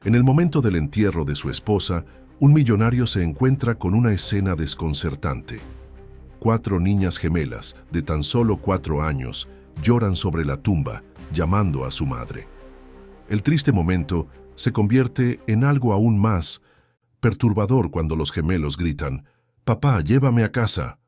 En el momento del entierro de su esposa, un millonario se encuentra con una escena desconcertante. 4 niñas gemelas, de tan solo 4 años, lloran sobre la tumba, llamando a su madre. El triste momento se convierte en algo aún más perturbador cuando los gemelos gritan: «Papá, llévame a casa».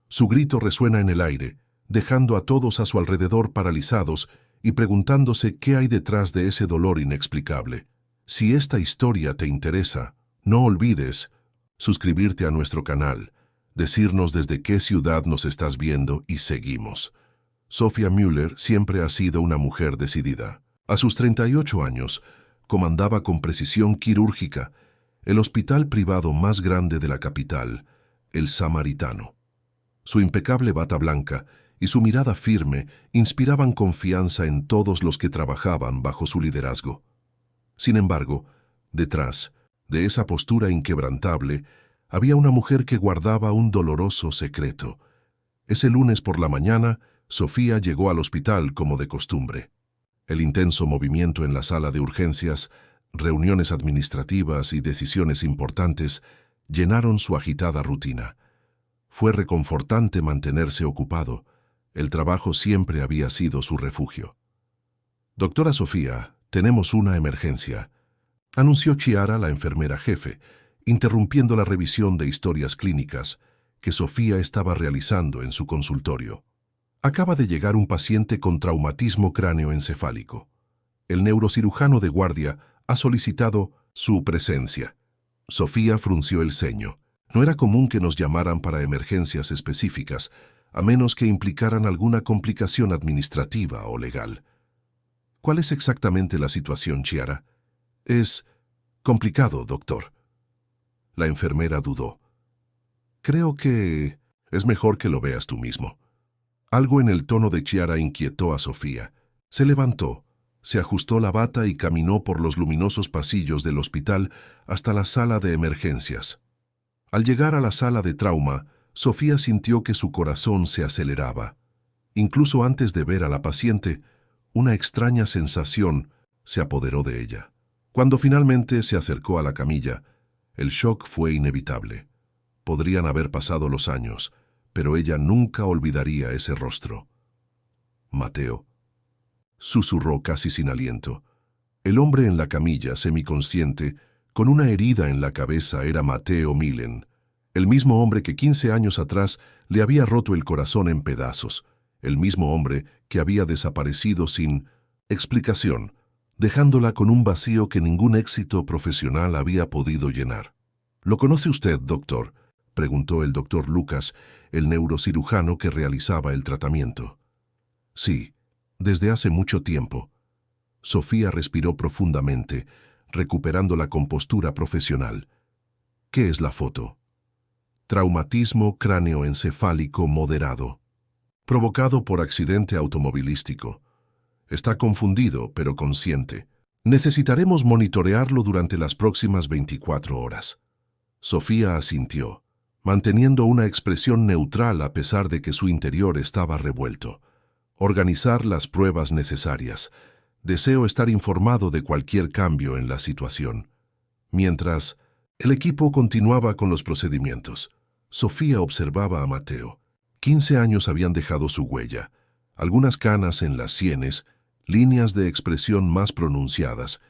Su grito resuena en el aire, dejando a todos a su alrededor paralizados y preguntándose qué hay detrás de ese dolor inexplicable. Si esta historia te interesa, no olvides suscribirte a nuestro canal, decirnos desde qué ciudad nos estás viendo y seguimos. Sophia Müller siempre ha sido una mujer decidida. A sus 38 años, comandaba con precisión quirúrgica el hospital privado más grande de la capital, el Samaritano. Su impecable bata blanca y su mirada firme inspiraban confianza en todos los que trabajaban bajo su liderazgo. Sin embargo, detrás de esa postura inquebrantable, había una mujer que guardaba un doloroso secreto. Ese lunes por la mañana, Sophia llegó al hospital como de costumbre. El intenso movimiento en la sala de urgencias, reuniones administrativas y decisiones importantes llenaron su agitada rutina. Fue reconfortante mantenerse ocupado. El trabajo siempre había sido su refugio. «Doctora Sofía, tenemos una emergencia», anunció Chiara, la enfermera jefe, interrumpiendo la revisión de historias clínicas que Sofía estaba realizando en su consultorio. Acaba de llegar un paciente con traumatismo cráneoencefálico. El neurocirujano de guardia ha solicitado su presencia. Sofía frunció el ceño. No era común que nos llamaran para emergencias específicas, a menos que implicaran alguna complicación administrativa o legal. ¿Cuál es exactamente la situación, Chiara? Es complicado, doctor. La enfermera dudó. Creo que es mejor que lo veas tú mismo. Algo en el tono de Chiara inquietó a Sofía. Se levantó, se ajustó la bata y caminó por los luminosos pasillos del hospital hasta la sala de emergencias. Al llegar a la sala de trauma, Sofía sintió que su corazón se aceleraba. Incluso antes de ver a la paciente, una extraña sensación se apoderó de ella. Cuando finalmente se acercó a la camilla, el shock fue inevitable. Podrían haber pasado los años, pero ella nunca olvidaría ese rostro. «Mateo», susurró casi sin aliento. El hombre en la camilla, semiconsciente, con una herida en la cabeza, era Matteo Millen, el mismo hombre que 15 años atrás le había roto el corazón en pedazos, el mismo hombre que había desaparecido sin explicación, dejándola con un vacío que ningún éxito profesional había podido llenar. «¿Lo conoce usted, doctor?», preguntó el doctor Lucas, el neurocirujano que realizaba el tratamiento. «Sí, desde hace mucho tiempo». Sofía respiró profundamente, recuperando la compostura profesional. «¿Qué es la foto?» «Traumatismo cráneoencefálico moderado, provocado por accidente automovilístico. Está confundido, pero consciente. Necesitaremos monitorearlo durante las próximas 24 horas». Sofía asintió, manteniendo una expresión neutral a pesar de que su interior estaba revuelto. «Organizar las pruebas necesarias. Deseo estar informado de cualquier cambio en la situación». Mientras el equipo continuaba con los procedimientos, Sofía observaba a Mateo. 15 años habían dejado su huella, algunas canas en las sienes, líneas de expresión más pronunciadas,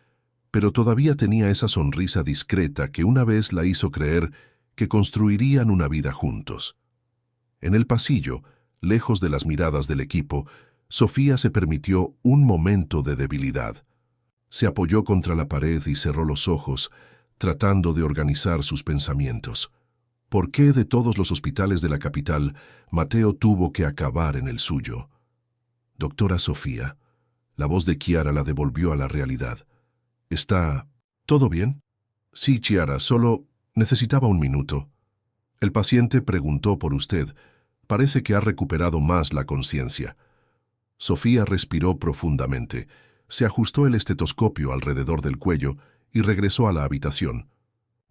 pero todavía tenía esa sonrisa discreta que una vez la hizo creer que construirían una vida juntos. En el pasillo, lejos de las miradas del equipo, Sofía se permitió un momento de debilidad. Se apoyó contra la pared y cerró los ojos, tratando de organizar sus pensamientos. ¿Por qué de todos los hospitales de la capital, Mateo tuvo que acabar en el suyo? «Doctora Sofía», la voz de Chiara la devolvió a la realidad. «¿Está todo bien?» «Sí, Chiara, solo necesitaba un minuto». «El paciente preguntó por usted. Parece que ha recuperado más la conciencia». Sofía respiró profundamente, se ajustó el estetoscopio alrededor del cuello y regresó a la habitación,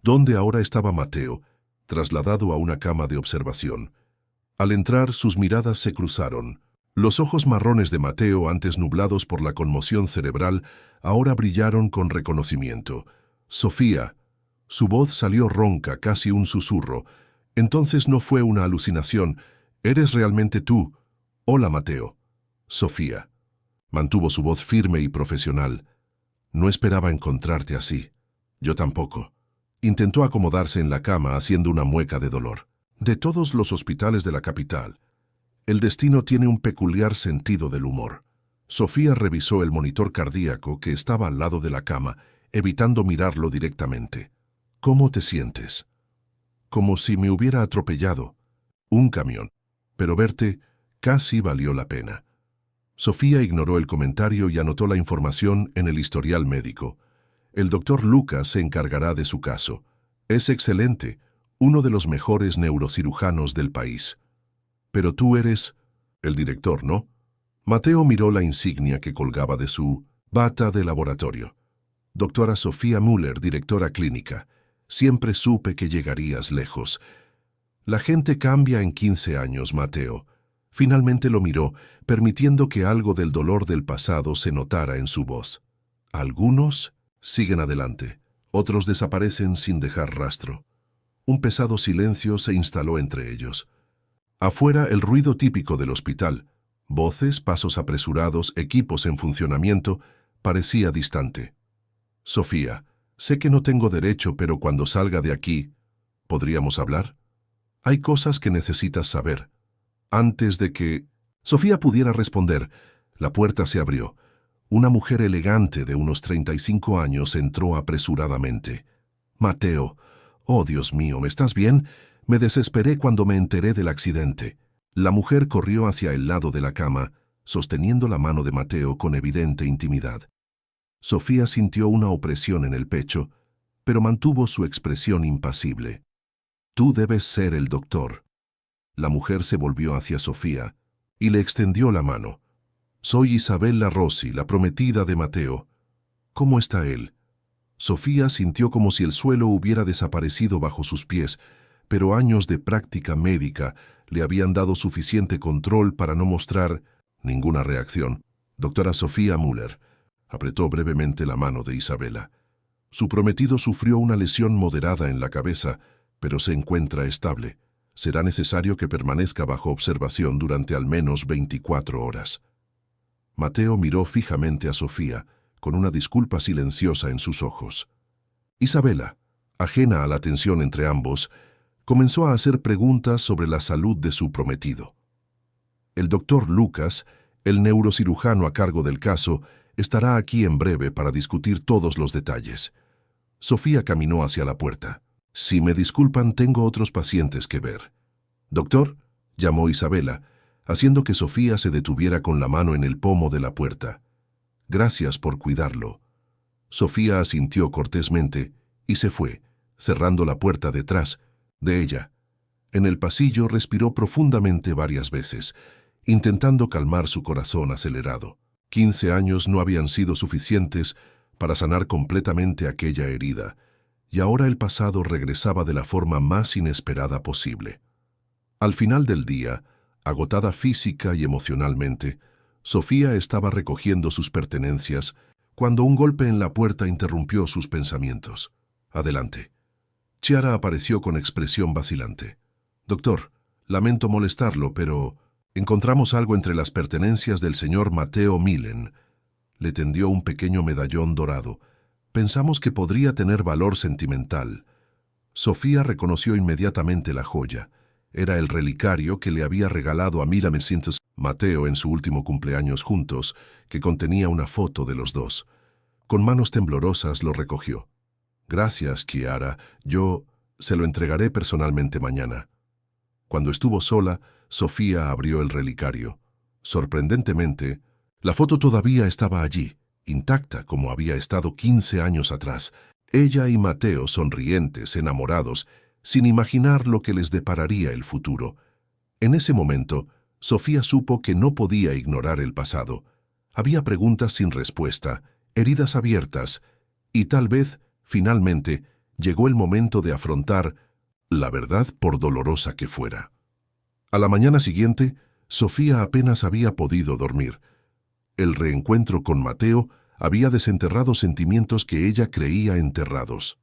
donde ahora estaba Mateo, trasladado a una cama de observación. Al entrar, sus miradas se cruzaron. Los ojos marrones de Mateo, antes nublados por la conmoción cerebral, ahora brillaron con reconocimiento. Sofía. Su voz salió ronca, casi un susurro. Entonces no fue una alucinación. ¿Eres realmente tú? Hola, Mateo. Sofía. Mantuvo su voz firme y profesional. No esperaba encontrarte así. Yo tampoco. Intentó acomodarse en la cama haciendo una mueca de dolor. De todos los hospitales de la capital, el destino tiene un peculiar sentido del humor. Sofía revisó el monitor cardíaco que estaba al lado de la cama, evitando mirarlo directamente. ¿Cómo te sientes? Como si me hubiera atropellado un camión. Pero verte casi valió la pena. Sofía ignoró el comentario y anotó la información en el historial médico. El doctor Lucas se encargará de su caso. Es excelente, uno de los mejores neurocirujanos del país. Pero tú eres el director, ¿no? Mateo miró la insignia que colgaba de su bata de laboratorio. Doctora Sofía Müller, directora clínica. Siempre supe que llegarías lejos. La gente cambia en 15 años, Mateo. Finalmente lo miró, permitiendo que algo del dolor del pasado se notara en su voz. Algunos siguen adelante, otros desaparecen sin dejar rastro. Un pesado silencio se instaló entre ellos. Afuera, el ruido típico del hospital, voces, pasos apresurados, equipos en funcionamiento, parecía distante. Sofía, sé que no tengo derecho, pero cuando salga de aquí, ¿podríamos hablar? Hay cosas que necesitas saber. Antes de que Sofía pudiera responder, la puerta se abrió. Una mujer elegante de unos 35 años entró apresuradamente. Mateo, oh Dios mío, ¿estás bien? Me desesperé cuando me enteré del accidente. La mujer corrió hacia el lado de la cama, sosteniendo la mano de Mateo con evidente intimidad. Sofía sintió una opresión en el pecho, pero mantuvo su expresión impasible. Tú debes ser el doctor. La mujer se volvió hacia Sofía y le extendió la mano. Soy Isabella Rossi, la prometida de Mateo. ¿Cómo está él? Sofía sintió como si el suelo hubiera desaparecido bajo sus pies, pero años de práctica médica le habían dado suficiente control para no mostrar ninguna reacción. Doctora Sofía Müller apretó brevemente la mano de Isabella. Su prometido sufrió una lesión moderada en la cabeza, pero se encuentra estable. Será necesario que permanezca bajo observación durante al menos 24 horas. Mateo miró fijamente a Sofía, con una disculpa silenciosa en sus ojos. Isabella, ajena a la tensión entre ambos, comenzó a hacer preguntas sobre la salud de su prometido. El doctor Lucas, el neurocirujano a cargo del caso, estará aquí en breve para discutir todos los detalles. Sofía caminó hacia la puerta. Si me disculpan, tengo otros pacientes que ver. Doctor, llamó Isabella, haciendo que Sofía se detuviera con la mano en el pomo de la puerta. Gracias por cuidarlo. Sofía asintió cortésmente y se fue, cerrando la puerta detrás de ella. En el pasillo respiró profundamente varias veces, intentando calmar su corazón acelerado. 15 años no habían sido suficientes para sanar completamente aquella herida, y ahora el pasado regresaba de la forma más inesperada posible. Al final del día, agotada física y emocionalmente, Sofía estaba recogiendo sus pertenencias cuando un golpe en la puerta interrumpió sus pensamientos. Adelante. Chiara apareció con expresión vacilante. Doctor, lamento molestarlo, pero encontramos algo entre las pertenencias del señor Mateo Milen. Le tendió un pequeño medallón dorado. Pensamos que podría tener valor sentimental. Sofía reconoció inmediatamente la joya. Era el relicario que le había regalado a Mateo en su último cumpleaños juntos, que contenía una foto de los dos. Con manos temblorosas lo recogió. Gracias, Chiara. Yo se lo entregaré personalmente mañana. Cuando estuvo sola, Sofía abrió el relicario. Sorprendentemente, la foto todavía estaba allí, intacta como había estado 15 años atrás. Ella y Mateo sonrientes, enamorados, sin imaginar lo que les depararía el futuro. En ese momento, Sofía supo que no podía ignorar el pasado. Había preguntas sin respuesta, heridas abiertas, y tal vez, finalmente, llegó el momento de afrontar la verdad por dolorosa que fuera. A la mañana siguiente, Sofía apenas había podido dormir. El reencuentro con Mateo Había desenterrado sentimientos que ella creía enterrados.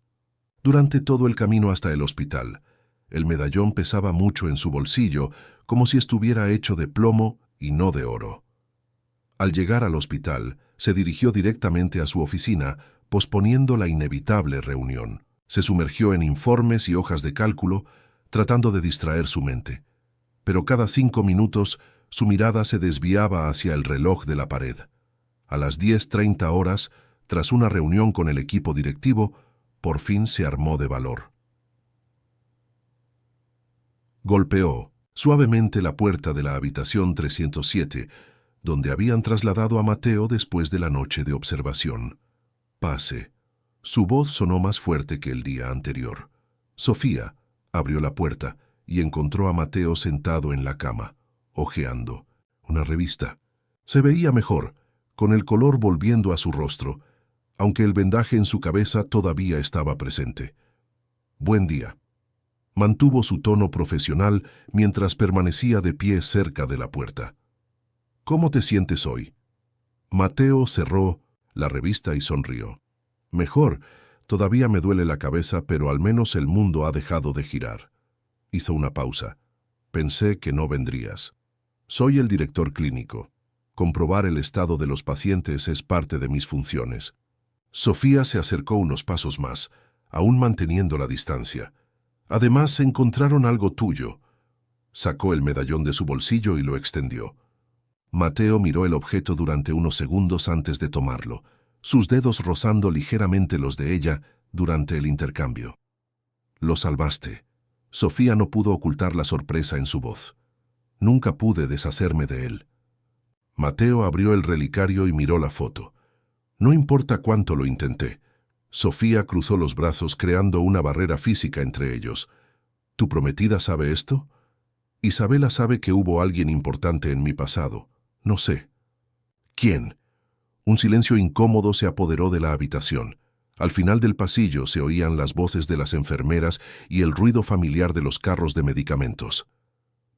Durante todo el camino hasta el hospital, el medallón pesaba mucho en su bolsillo, como si estuviera hecho de plomo y no de oro. Al llegar al hospital, se dirigió directamente a su oficina, posponiendo la inevitable reunión. Se sumergió en informes y hojas de cálculo, tratando de distraer su mente. Pero cada 5 minutos, su mirada se desviaba hacia el reloj de la pared. A las 10:30 horas, tras una reunión con el equipo directivo, por fin se armó de valor. Golpeó suavemente la puerta de la habitación 307, donde habían trasladado a Mateo después de la noche de observación. «Pase». Su voz sonó más fuerte que el día anterior. Sofía abrió la puerta y encontró a Mateo sentado en la cama, hojeando una revista. Se veía mejor, con el color volviendo a su rostro, aunque el vendaje en su cabeza todavía estaba presente. «Buen día». Mantuvo su tono profesional mientras permanecía de pie cerca de la puerta. «¿Cómo te sientes hoy?» Mateo cerró la revista y sonrió. «Mejor. Todavía me duele la cabeza, pero al menos el mundo ha dejado de girar». Hizo una pausa. «Pensé que no vendrías. Soy el director clínico. Comprobar el estado de los pacientes es parte de mis funciones». Sofía se acercó unos pasos más, aún manteniendo la distancia. «Además, encontraron algo tuyo». Sacó el medallón de su bolsillo y lo extendió. Mateo miró el objeto durante unos segundos antes de tomarlo, sus dedos rozando ligeramente los de ella durante el intercambio. «Lo salvaste». Sofía no pudo ocultar la sorpresa en su voz. «Nunca pude deshacerme de él». Mateo abrió el relicario y miró la foto. «No importa cuánto lo intenté». Sofía cruzó los brazos creando una barrera física entre ellos. «¿Tu prometida sabe esto?» «Isabela sabe que hubo alguien importante en mi pasado. No sé». «¿Quién?» Un silencio incómodo se apoderó de la habitación. Al final del pasillo se oían las voces de las enfermeras y el ruido familiar de los carros de medicamentos.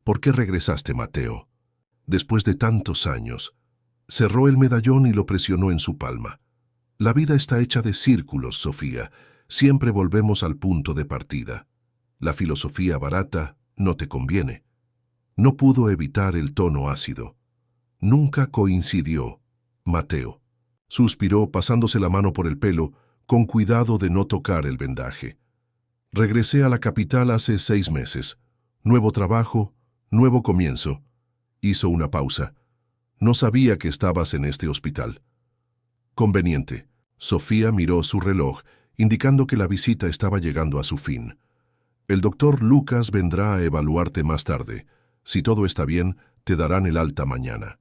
«¿Por qué regresaste, Mateo?» «Después de tantos años». Cerró el medallón y lo presionó en su palma. «La vida está hecha de círculos, Sofía. Siempre volvemos al punto de partida. La filosofía barata no te conviene». No pudo evitar el tono ácido. «Nunca coincidió, Mateo». Suspiró pasándose la mano por el pelo, con cuidado de no tocar el vendaje. «Regresé a la capital hace 6 meses. Nuevo trabajo, nuevo comienzo». Hizo una pausa. «No sabía que estabas en este hospital». «Conveniente». Sofía miró su reloj, indicando que la visita estaba llegando a su fin. «El doctor Lucas vendrá a evaluarte más tarde. Si todo está bien, te darán el alta mañana».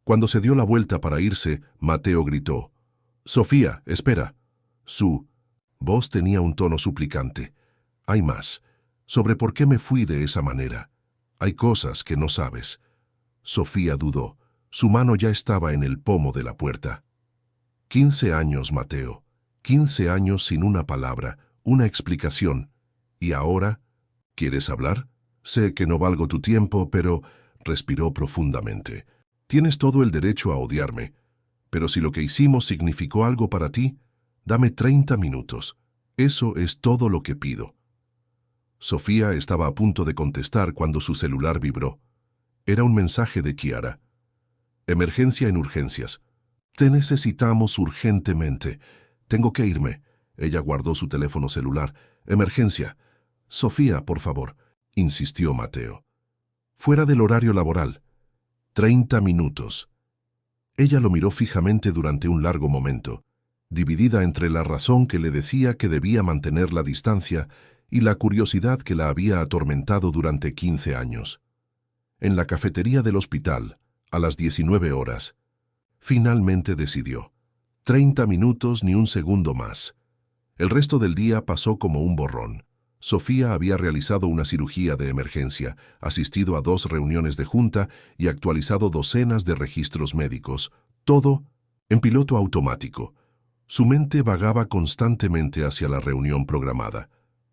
Cuando se dio la vuelta para irse, Mateo gritó: «Sofía, espera». Su voz tenía un tono suplicante. «Hay más. Sobre por qué me fui de esa manera. Hay cosas que no sabes». Sofía dudó. Su mano ya estaba en el pomo de la puerta. 15 años, Mateo. 15 años sin una palabra, una explicación. ¿Y ahora? ¿Quieres hablar? Sé que no valgo tu tiempo, pero...» Respiró profundamente. «Tienes todo el derecho a odiarme. Pero si lo que hicimos significó algo para ti, dame 30 minutos. Eso es todo lo que pido». Sofía estaba a punto de contestar cuando su celular vibró. Era un mensaje de Chiara. «Emergencia en urgencias. Te necesitamos urgentemente. Tengo que irme». Ella guardó su teléfono celular. «Emergencia». «Sofía, por favor», insistió Mateo. «Fuera del horario laboral». 30 minutos. Ella lo miró fijamente durante un largo momento, dividida entre la razón que le decía que debía mantener la distancia y la curiosidad que la había atormentado durante 15 años. En la cafetería del hospital, a las 19 horas, finalmente decidió. 30 minutos ni un segundo más. El resto del día pasó como un borrón. Sofía había realizado una cirugía de emergencia, asistido a 2 reuniones de junta y actualizado docenas de registros médicos, todo en piloto automático. Su mente vagaba constantemente hacia la reunión programada.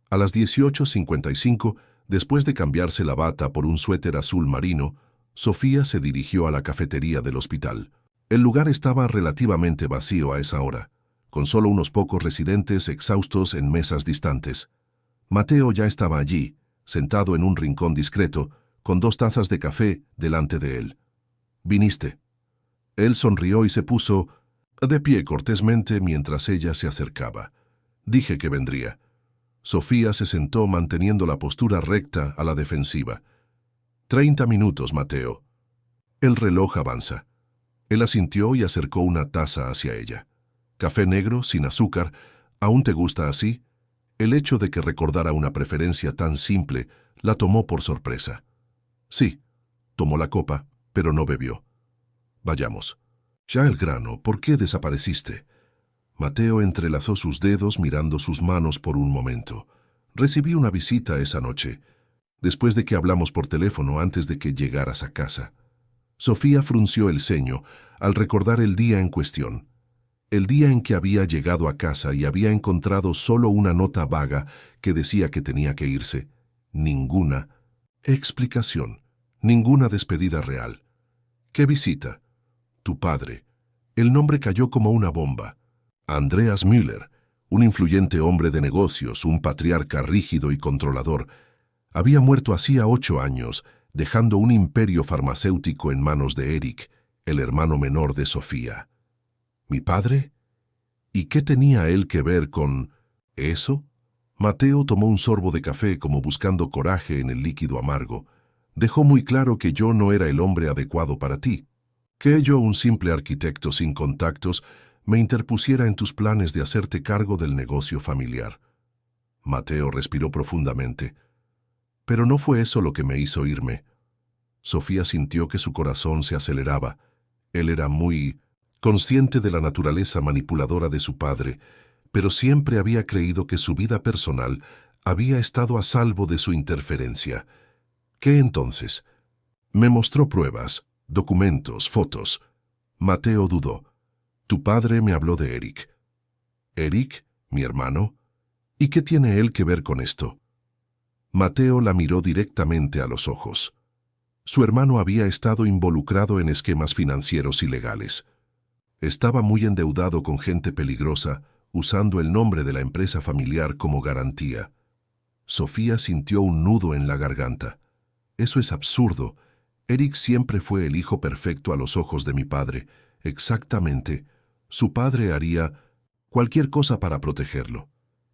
A las 18:55, después de cambiarse la bata por un suéter azul marino, Sofía se dirigió a la cafetería del hospital. El lugar estaba relativamente vacío a esa hora, con solo unos pocos residentes exhaustos en mesas distantes. Mateo ya estaba allí, sentado en un rincón discreto, con 2 tazas de café delante de él. «¿Viniste?» Él sonrió y se puso de pie cortésmente mientras ella se acercaba. «Dije que vendría». Sofía se sentó manteniendo la postura recta a la defensiva. 30 minutos, Mateo. El reloj avanza. Él asintió y acercó una taza hacia ella. «Café negro, sin azúcar. ¿Aún te gusta así?» El hecho de que recordara una preferencia tan simple la tomó por sorpresa. Sí, tomó la copa, pero no bebió. «Vayamos». «Ya el grano, ¿por qué desapareciste?» Mateo entrelazó sus dedos mirando sus manos por un momento. «Recibí una visita esa noche, después de que hablamos por teléfono antes de que llegaras a casa». Sofía frunció el ceño al recordar el día en cuestión. El día en que había llegado a casa y había encontrado solo una nota vaga que decía que tenía que irse. Ninguna explicación, ninguna despedida real. «¿Qué visita?» «Tu padre». El nombre cayó como una bomba. Andreas Müller, un influyente hombre de negocios, un patriarca rígido y controlador, había muerto hacía 8 años, dejando un imperio farmacéutico en manos de Eric, el hermano menor de Sofía. ¿Mi padre? ¿Y qué tenía él que ver con eso? Mateo tomó un sorbo de café como buscando coraje en el líquido amargo. «Dejó muy claro que yo no era el hombre adecuado para ti, que yo, un simple arquitecto sin contactos, me interpusiera en tus planes de hacerte cargo del negocio familiar». Mateo respiró profundamente. «Pero no fue eso lo que me hizo irme». Sofía sintió que su corazón se aceleraba. Él era muy consciente de la naturaleza manipuladora de su padre, pero siempre había creído que su vida personal había estado a salvo de su interferencia. ¿Qué entonces? Me mostró pruebas, documentos, fotos. Mateo dudó. «Tu padre me habló de Eric». «¿Eric? ¿Mi hermano? ¿Y qué tiene él que ver con esto?» Mateo la miró directamente a los ojos. Su hermano había estado involucrado en esquemas financieros ilegales. Estaba muy endeudado con gente peligrosa, usando el nombre de la empresa familiar como garantía. Sofía sintió un nudo en la garganta. «Eso es absurdo. Eric siempre fue el hijo perfecto a los ojos de mi padre. Exactamente. Su padre haría cualquier cosa para protegerlo,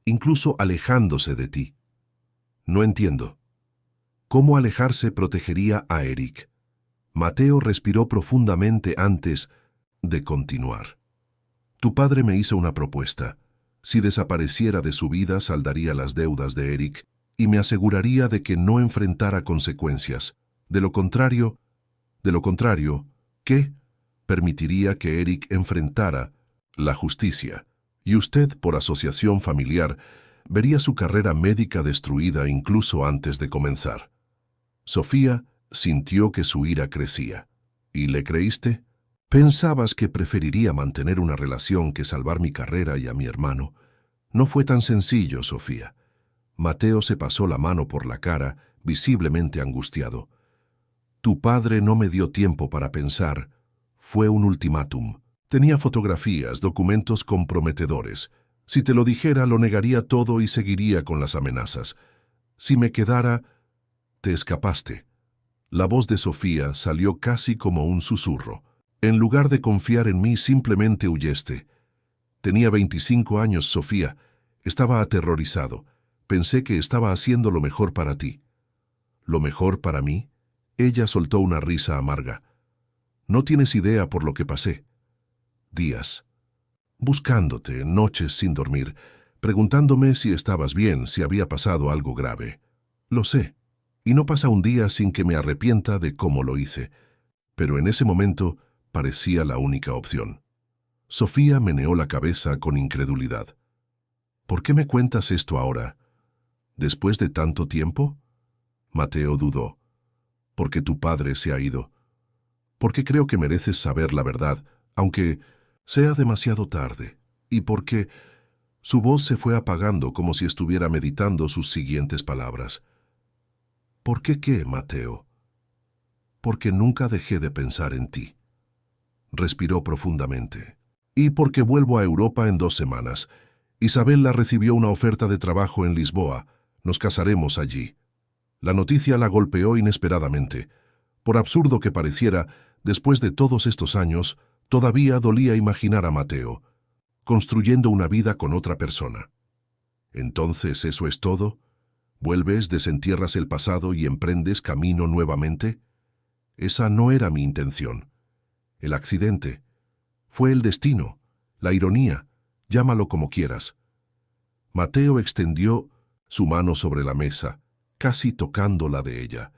incluso alejándose de ti». «No entiendo». «¿Cómo alejarse protegería a Eric?» Mateo respiró profundamente antes de continuar. «Tu padre me hizo una propuesta. Si desapareciera de su vida, saldaría las deudas de Eric y me aseguraría de que no enfrentara consecuencias. De lo contrario, ¿qué? Permitiría que Eric enfrentara la justicia, y usted, por asociación familiar, vería su carrera médica destruida incluso antes de comenzar». Sofía sintió que su ira crecía. «¿Y le creíste? ¿Pensabas que preferiría mantener una relación que salvar mi carrera y a mi hermano? No fue tan sencillo, Sofía». Mateo se pasó la mano por la cara, visiblemente angustiado. «Tu padre no me dio tiempo para pensar. Fue un ultimátum. Tenía fotografías, documentos comprometedores. Si te lo dijera, lo negaría todo y seguiría con las amenazas. Si me quedara, te escapaste». La voz de Sofía salió casi como un susurro. «En lugar de confiar en mí, simplemente huyeste». Tenía 25 años, Sofía. Estaba aterrorizado. Pensé que estaba haciendo lo mejor para ti. ¿Lo mejor para mí? Ella soltó una risa amarga. «No tienes idea por lo que pasé. Días. Buscándote, noches sin dormir, preguntándome si estabas bien, si había pasado algo grave. Lo sé. Y no pasa un día sin que me arrepienta de cómo lo hice. Pero en ese momento parecía la única opción». Sofía meneó la cabeza con incredulidad. «¿Por qué me cuentas esto ahora? ¿Después de tanto tiempo?» Mateo dudó. «Porque tu padre se ha ido. Porque creo que mereces saber la verdad, aunque sea demasiado tarde. Y porque…» Su voz se fue apagando como si estuviera meditando sus siguientes palabras. «¿Por qué qué, Mateo?» «Porque nunca dejé de pensar en ti». respiró profundamente. Y porque vuelvo a Europa en 2 semanas. Isabella recibió una oferta de trabajo en Lisboa. Nos casaremos allí. La noticia la golpeó inesperadamente. Por absurdo que pareciera, después de todos estos años, todavía dolía imaginar a Mateo, construyendo una vida con otra persona. ¿Entonces eso es todo? ¿Vuelves, desentierras el pasado y emprendes camino nuevamente? Esa no era mi intención. El accidente. Fue el destino, la ironía, llámalo como quieras. Mateo extendió su mano sobre la mesa, casi tocando la de ella,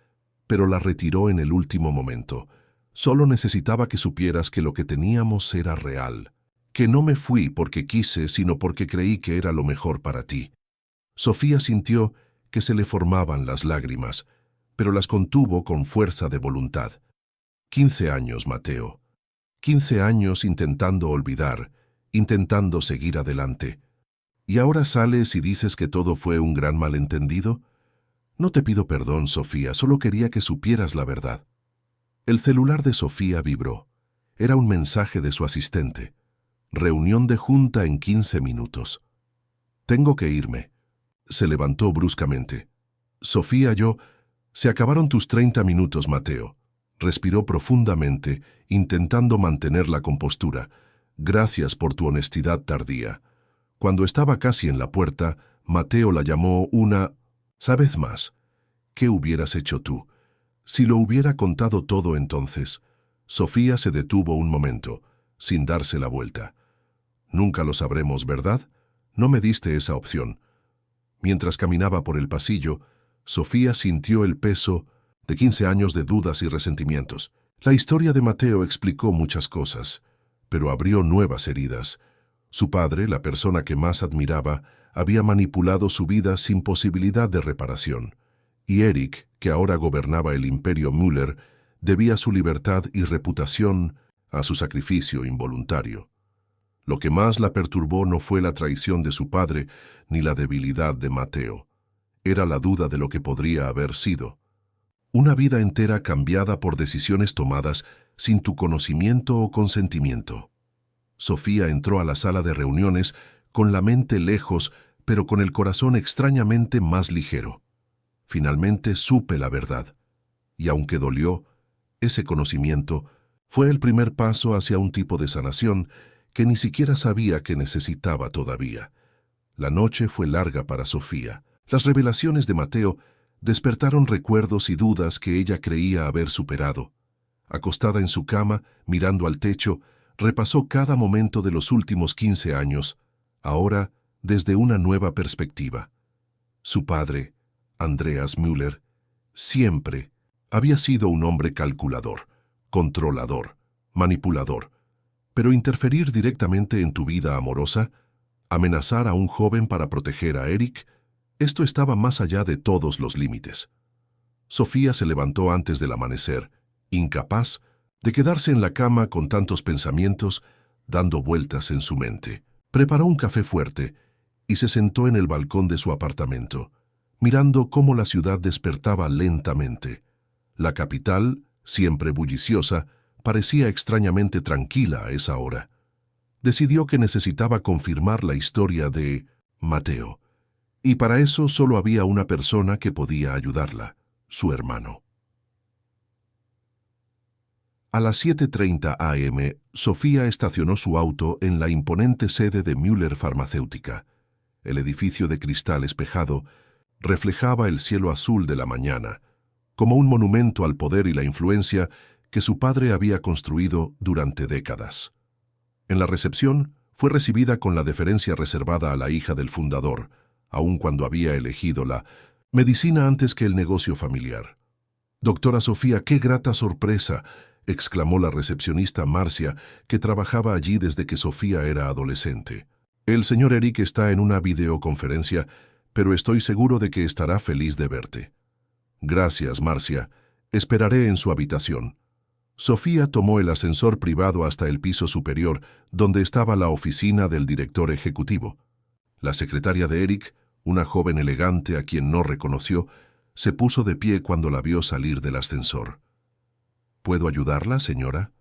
pero la retiró en el último momento. Solo necesitaba que supieras que lo que teníamos era real, que no me fui porque quise, sino porque creí que era lo mejor para ti. Sofía sintió que se le formaban las lágrimas, pero las contuvo con fuerza de voluntad. 15 años, Mateo. 15 años intentando olvidar, intentando seguir adelante. ¿Y ahora sales y dices que todo fue un gran malentendido? No te pido perdón, Sofía, solo quería que supieras la verdad. El celular de Sofía vibró. Era un mensaje de su asistente. Reunión de junta en 15 minutos. Tengo que irme. Se levantó bruscamente. Sofía, se acabaron tus 30 minutos, Mateo. Respiró profundamente, intentando mantener la compostura. Gracias por tu honestidad tardía. Cuando estaba casi en la puerta, Mateo la llamó una... ¿Sabes más? ¿Qué hubieras hecho tú? Si lo hubiera contado todo entonces. Sofía se detuvo un momento, sin darse la vuelta. Nunca lo sabremos, ¿verdad? No me diste esa opción. Mientras caminaba por el pasillo, Sofía sintió el peso de 15 años de dudas y resentimientos. La historia de Mateo explicó muchas cosas, pero abrió nuevas heridas. Su padre, la persona que más admiraba, había manipulado su vida sin posibilidad de reparación. Y Eric, que ahora gobernaba el imperio Müller, debía su libertad y reputación a su sacrificio involuntario. Lo que más la perturbó no fue la traición de su padre ni la debilidad de Mateo. Era la duda de lo que podría haber sido. Una vida entera cambiada por decisiones tomadas sin tu conocimiento o consentimiento. Sofía entró a la sala de reuniones con la mente lejos, pero con el corazón extrañamente más ligero. Finalmente supe la verdad. Y aunque dolió, ese conocimiento fue el primer paso hacia un tipo de sanación que ni siquiera sabía que necesitaba todavía. La noche fue larga para Sofía. Las revelaciones de Mateo despertaron recuerdos y dudas que ella creía haber superado. Acostada en su cama, mirando al techo, repasó cada momento de los últimos 15 años, ahora desde una nueva perspectiva. Su padre, Andreas Müller, siempre había sido un hombre calculador, controlador, manipulador, pero interferir directamente en tu vida amorosa, amenazar a un joven para proteger a Eric, esto estaba más allá de todos los límites. Sofía se levantó antes del amanecer, incapaz de quedarse en la cama con tantos pensamientos dando vueltas en su mente. Preparó un café fuerte y se sentó en el balcón de su apartamento, mirando cómo la ciudad despertaba lentamente. La capital, siempre bulliciosa, parecía extrañamente tranquila a esa hora. Decidió que necesitaba confirmar la historia de Mateo, y para eso solo había una persona que podía ayudarla, su hermano. A las 7:30 am, Sofía estacionó su auto en la imponente sede de Müller Farmacéutica. El edificio de cristal espejado reflejaba el cielo azul de la mañana, como un monumento al poder y la influencia que su padre había construido durante décadas. En la recepción fue recibida con la deferencia reservada a la hija del fundador, aun cuando había elegido la medicina antes que el negocio familiar. «Doctora Sofía, qué grata sorpresa», exclamó la recepcionista Marcia, que trabajaba allí desde que Sofía era adolescente. «El señor Eric está en una videoconferencia, pero estoy seguro de que estará feliz de verte». «Gracias, Marcia. Esperaré en su habitación». Sofía tomó el ascensor privado hasta el piso superior, donde estaba la oficina del director ejecutivo. La secretaria de Eric, una joven elegante a quien no reconoció, se puso de pie cuando la vio salir del ascensor. «¿Puedo ayudarla, señora?»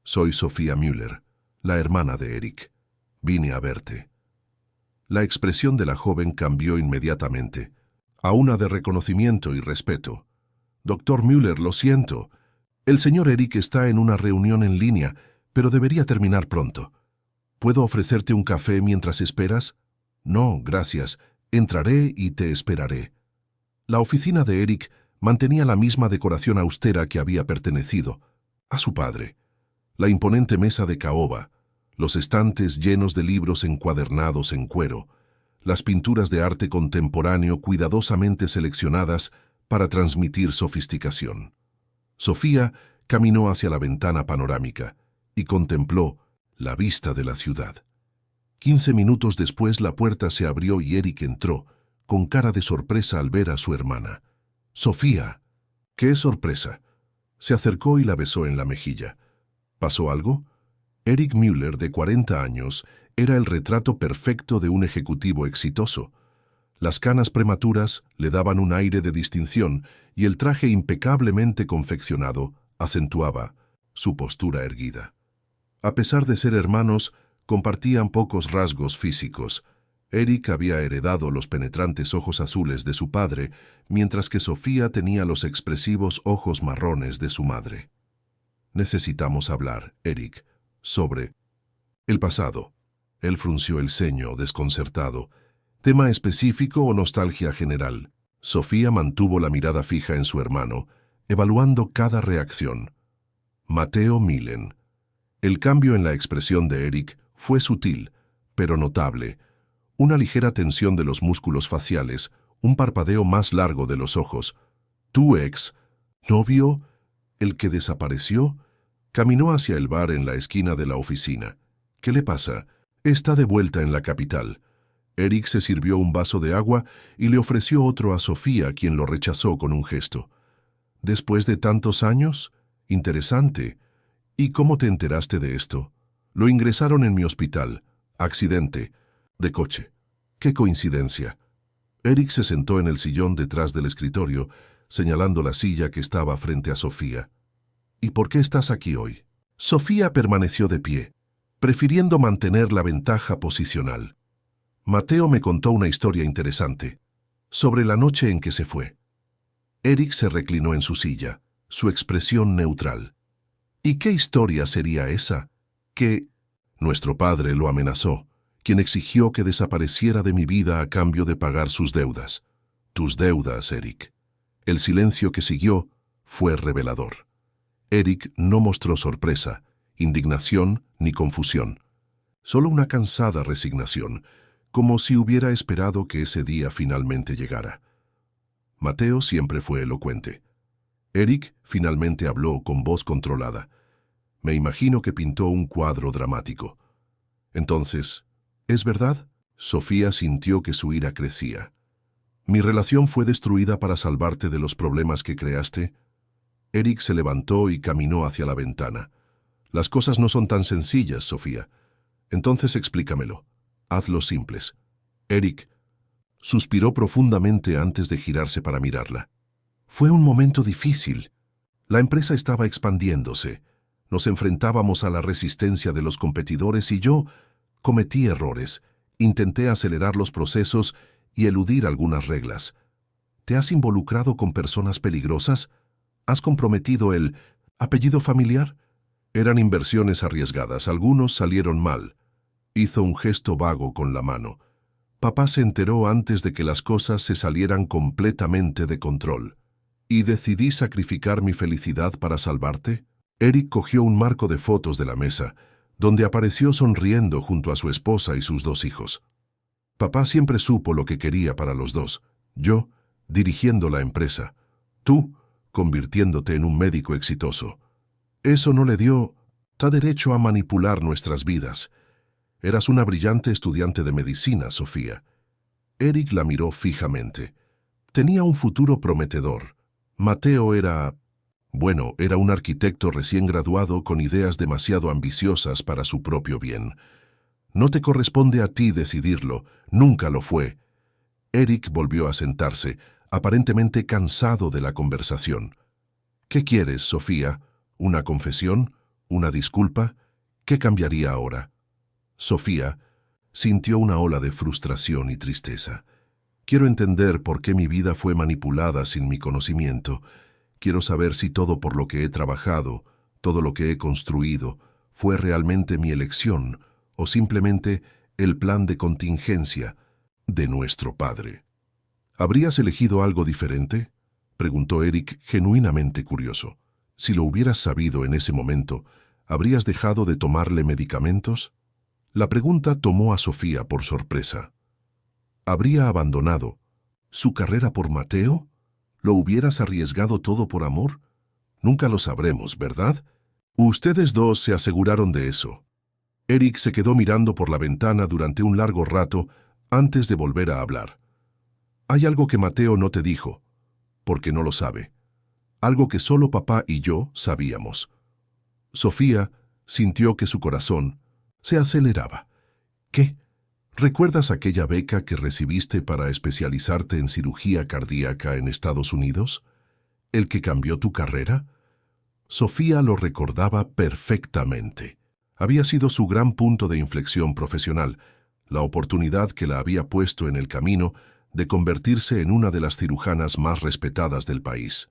Soy Sofía Müller, la hermana de Eric. Vine a verte. La expresión de la joven cambió inmediatamente, a una de reconocimiento y respeto. Doctor Müller, lo siento. El señor Eric está en una reunión en línea, pero debería terminar pronto. ¿Puedo ofrecerte un café mientras esperas? No, gracias. Entraré y te esperaré. La oficina de Eric mantenía la misma decoración austera que había pertenecido a su padre. La imponente mesa de caoba, los estantes llenos de libros encuadernados en cuero, las pinturas de arte contemporáneo cuidadosamente seleccionadas para transmitir sofisticación. Sofía caminó hacia la ventana panorámica y contempló la vista de la ciudad. 15 minutos después la puerta se abrió y Eric entró, con cara de sorpresa al ver a su hermana. «Sofía». «¿Qué sorpresa?» Se acercó y la besó en la mejilla. ¿Pasó algo? Eric Müller, de 40 años, era el retrato perfecto de un ejecutivo exitoso. Las canas prematuras le daban un aire de distinción y el traje impecablemente confeccionado acentuaba su postura erguida. A pesar de ser hermanos, compartían pocos rasgos físicos. Eric había heredado los penetrantes ojos azules de su padre, mientras que Sofía tenía los expresivos ojos marrones de su madre. «Necesitamos hablar, Eric, sobre el pasado». Él frunció el ceño, desconcertado. ¿Tema específico o nostalgia general? Sofía mantuvo la mirada fija en su hermano, evaluando cada reacción. Matteo Millen. El cambio en la expresión de Eric fue sutil, pero notable. Una ligera tensión de los músculos faciales, un parpadeo más largo de los ojos. ¿Tu ex novio, el que desapareció? Caminó hacia el bar en la esquina de la oficina. ¿Qué le pasa? Está de vuelta en la capital. Eric se sirvió un vaso de agua y le ofreció otro a Sofía, quien lo rechazó con un gesto. ¿Después de tantos años? Interesante. ¿Y cómo te enteraste de esto? Lo ingresaron en mi hospital. Accidente. De coche. ¡Qué coincidencia! Eric se sentó en el sillón detrás del escritorio, señalando la silla que estaba frente a Sofía. ¿Y por qué estás aquí hoy? Sofía permaneció de pie, prefiriendo mantener la ventaja posicional. Matteo me contó una historia interesante, sobre la noche en que se fue. Eric se reclinó en su silla, su expresión neutral. ¿Y qué historia sería esa? Que nuestro padre lo amenazó, quien exigió que desapareciera de mi vida a cambio de pagar sus deudas. Tus deudas, Eric. El silencio que siguió fue revelador. Eric no mostró sorpresa, indignación ni confusión. Solo una cansada resignación, como si hubiera esperado que ese día finalmente llegara. Matteo siempre fue elocuente. Eric finalmente habló con voz controlada. Me imagino que pintó un cuadro dramático. Entonces, ¿es verdad? Sofía sintió que su ira crecía. ¿Mi relación fue destruida para salvarte de los problemas que creaste? Eric se levantó y caminó hacia la ventana. Las cosas no son tan sencillas, Sofía. Entonces explícamelo. Hazlo simples. Eric suspiró profundamente antes de girarse para mirarla. Fue un momento difícil. La empresa estaba expandiéndose. Nos enfrentábamos a la resistencia de los competidores y yo cometí errores. Intenté acelerar los procesos y eludir algunas reglas. ¿Te has involucrado con personas peligrosas? ¿Has comprometido el apellido familiar? Eran inversiones arriesgadas. Algunos salieron mal. Hizo un gesto vago con la mano. Papá se enteró antes de que las cosas se salieran completamente de control. ¿Y decidí sacrificar mi felicidad para salvarte? Eric cogió un marco de fotos de la mesa, donde apareció sonriendo junto a su esposa y sus 2 hijos. Papá siempre supo lo que quería para los dos. Yo, dirigiendo la empresa. Tú, convirtiéndote en un médico exitoso. Eso no le dio derecho a manipular nuestras vidas. Eras una brillante estudiante de medicina, Sofía. Eric la miró fijamente. Tenía un futuro prometedor. Matteo era un arquitecto recién graduado con ideas demasiado ambiciosas para su propio bien. No te corresponde a ti decidirlo, nunca lo fue. Eric volvió a sentarse, aparentemente cansado de la conversación. ¿Qué quieres, Sofía? ¿Una confesión? ¿Una disculpa? ¿Qué cambiaría ahora? Sofía sintió una ola de frustración y tristeza. Quiero entender por qué mi vida fue manipulada sin mi conocimiento. Quiero saber si todo por lo que he trabajado, todo lo que he construido, fue realmente mi elección o simplemente el plan de contingencia de nuestro padre. ¿Habrías elegido algo diferente?, preguntó Eric, genuinamente curioso. Si lo hubieras sabido en ese momento, ¿habrías dejado de tomarle medicamentos? La pregunta tomó a Sofía por sorpresa. ¿Habría abandonado su carrera por Mateo? ¿Lo hubieras arriesgado todo por amor? Nunca lo sabremos, ¿verdad? Ustedes dos se aseguraron de eso. Eric se quedó mirando por la ventana durante un largo rato antes de volver a hablar. Hay algo que Mateo no te dijo, porque no lo sabe. Algo que solo papá y yo sabíamos. Sofía sintió que su corazón se aceleraba. ¿Qué? ¿Recuerdas aquella beca que recibiste para especializarte en cirugía cardíaca en Estados Unidos? ¿El que cambió tu carrera? Sofía lo recordaba perfectamente. Había sido su gran punto de inflexión profesional, la oportunidad que la había puesto en el camino de convertirse en una de las cirujanas más respetadas del país.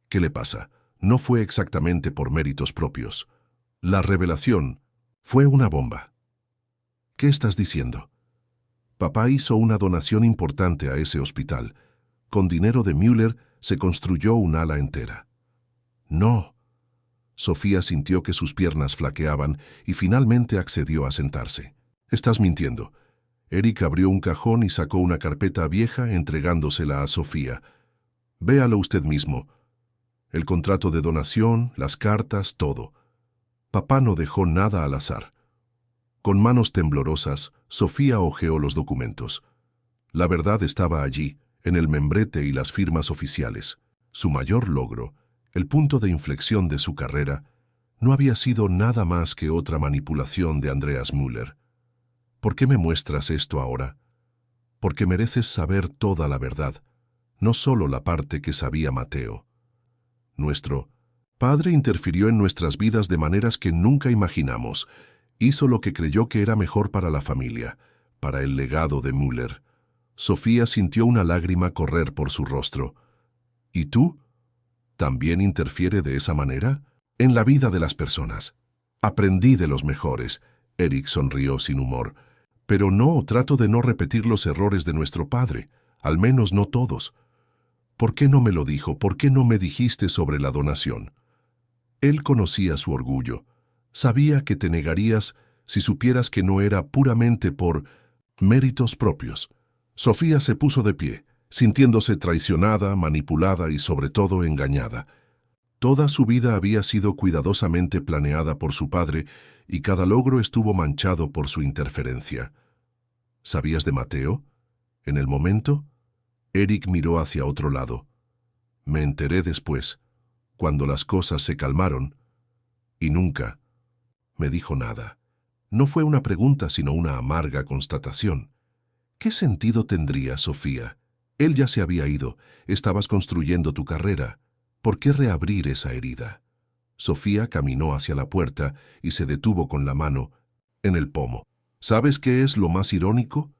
¿Qué le pasa? No fue exactamente por méritos propios. La revelación fue una bomba. ¿Qué estás diciendo? Papá hizo una donación importante a ese hospital. Con dinero de Müller se construyó un ala entera. No. Sofía sintió que sus piernas flaqueaban y finalmente accedió a sentarse. Estás mintiendo. Eric abrió un cajón y sacó una carpeta vieja entregándosela a Sofía. Véalo usted mismo. El contrato de donación, las cartas, todo. Papá no dejó nada al azar. Con manos temblorosas, Sofía hojeó los documentos. La verdad estaba allí, en el membrete y las firmas oficiales. Su mayor logro, el punto de inflexión de su carrera, no había sido nada más que otra manipulación de Andreas Müller. ¿Por qué me muestras esto ahora? Porque mereces saber toda la verdad, no solo la parte que sabía Mateo. Nuestro padre interfirió en nuestras vidas de maneras que nunca imaginamos. Hizo lo que creyó que era mejor para la familia, para el legado de Müller. Sofía sintió una lágrima correr por su rostro. ¿Y tú? ¿También interfiere de esa manera? En la vida de las personas. Aprendí de los mejores. Eric sonrió sin humor. Pero no, trato de no repetir los errores de nuestro padre, al menos no todos. ¿Por qué no me lo dijo? ¿Por qué no me dijiste sobre la donación? Él conocía su orgullo. Sabía que te negarías si supieras que no era puramente por méritos propios. Sofía se puso de pie, sintiéndose traicionada, manipulada y sobre todo engañada. Toda su vida había sido cuidadosamente planeada por su padre y cada logro estuvo manchado por su interferencia. ¿Sabías de Mateo? En el momento, Eric miró hacia otro lado. Me enteré después, cuando las cosas se calmaron, y nunca me dijo nada. No fue una pregunta, sino una amarga constatación. ¿Qué sentido tendría, Sofía? Él ya se había ido, estabas construyendo tu carrera. ¿Por qué reabrir esa herida? Sofía caminó hacia la puerta y se detuvo con la mano en el pomo. ¿Sabes qué es lo más irónico?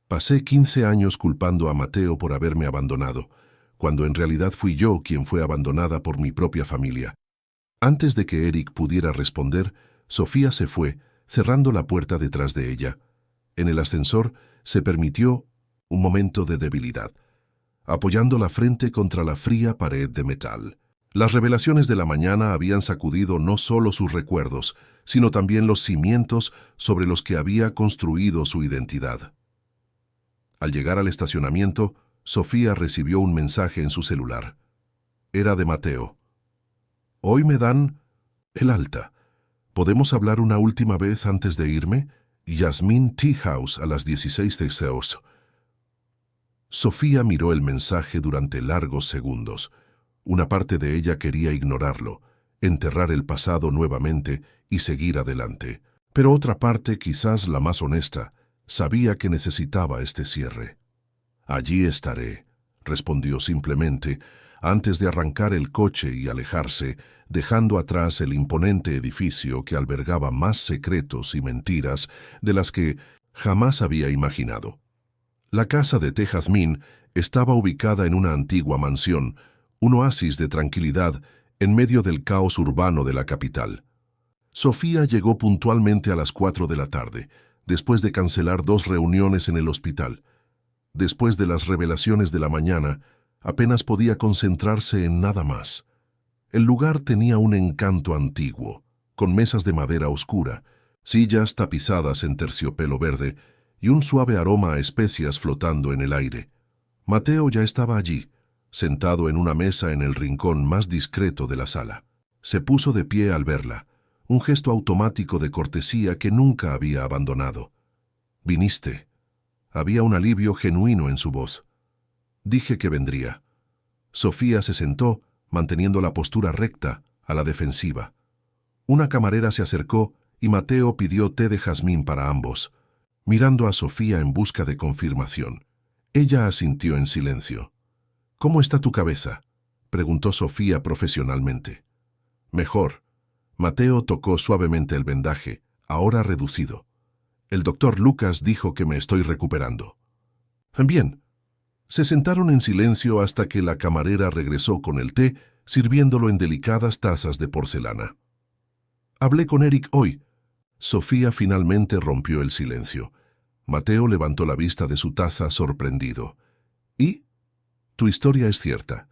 Pasé 15 años culpando a Mateo por haberme abandonado, cuando en realidad fui yo quien fue abandonada por mi propia familia. Antes de que Eric pudiera responder, Sofía se fue, cerrando la puerta detrás de ella. En el ascensor se permitió un momento de debilidad, apoyando la frente contra la fría pared de metal. Las revelaciones de la mañana habían sacudido no solo sus recuerdos, sino también los cimientos sobre los que había construido su identidad. Al llegar al estacionamiento, Sofía recibió un mensaje en su celular. Era de Mateo. Hoy me dan el alta. ¿Podemos hablar una última vez antes de irme? Yasmin Tea House a las 16 de Seos. Sofía miró el mensaje durante largos segundos. Una parte de ella quería ignorarlo, enterrar el pasado nuevamente y seguir adelante. Pero otra parte, quizás la más honesta, sabía que necesitaba este cierre. Allí estaré, respondió simplemente, antes de arrancar el coche y alejarse, dejando atrás el imponente edificio que albergaba más secretos y mentiras de las que jamás había imaginado. La casa de té Jazmín estaba ubicada en una antigua mansión, un oasis de tranquilidad en medio del caos urbano de la capital. Sofía llegó puntualmente a las 4 de la tarde, después de cancelar 2 reuniones en el hospital. Después de las revelaciones de la mañana, apenas podía concentrarse en nada más. El lugar tenía un encanto antiguo, con mesas de madera oscura, sillas tapizadas en terciopelo verde y un suave aroma a especias flotando en el aire. Mateo ya estaba allí, sentado en una mesa en el rincón más discreto de la sala. Se puso de pie al verla, un gesto automático de cortesía que nunca había abandonado. «¿Viniste?» Había un alivio genuino en su voz. Dije que vendría. Sofía se sentó, manteniendo la postura recta, a la defensiva. Una camarera se acercó y Mateo pidió té de jazmín para ambos, mirando a Sofía en busca de confirmación. Ella asintió en silencio. «¿Cómo está tu cabeza?», preguntó Sofía profesionalmente. «Mejor». Mateo tocó suavemente el vendaje, ahora reducido. «El doctor Lucas dijo que me estoy recuperando». «Bien». Se sentaron en silencio hasta que la camarera regresó con el té, sirviéndolo en delicadas tazas de porcelana. «Hablé con Eric hoy». Sofía finalmente rompió el silencio. Mateo levantó la vista de su taza sorprendido. «¿Y? Tu historia es cierta.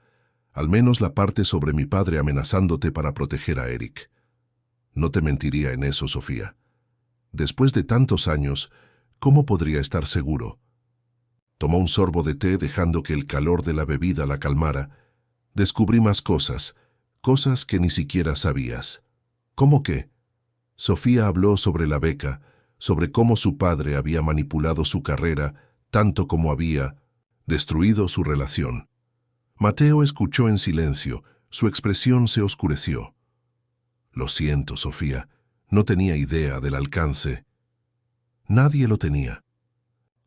Al menos la parte sobre mi padre amenazándote para proteger a Eric». «No te mentiría en eso, Sofía. Después de tantos años, ¿cómo podría estar seguro?». Tomó un sorbo de té dejando que el calor de la bebida la calmara. «Descubrí más cosas, cosas que ni siquiera sabías». «¿Cómo qué?». Sofía habló sobre la beca, sobre cómo su padre había manipulado su carrera tanto como había destruido su relación. Mateo escuchó en silencio, su expresión se oscureció. «Lo siento, Sofía, no tenía idea del alcance». Nadie lo tenía.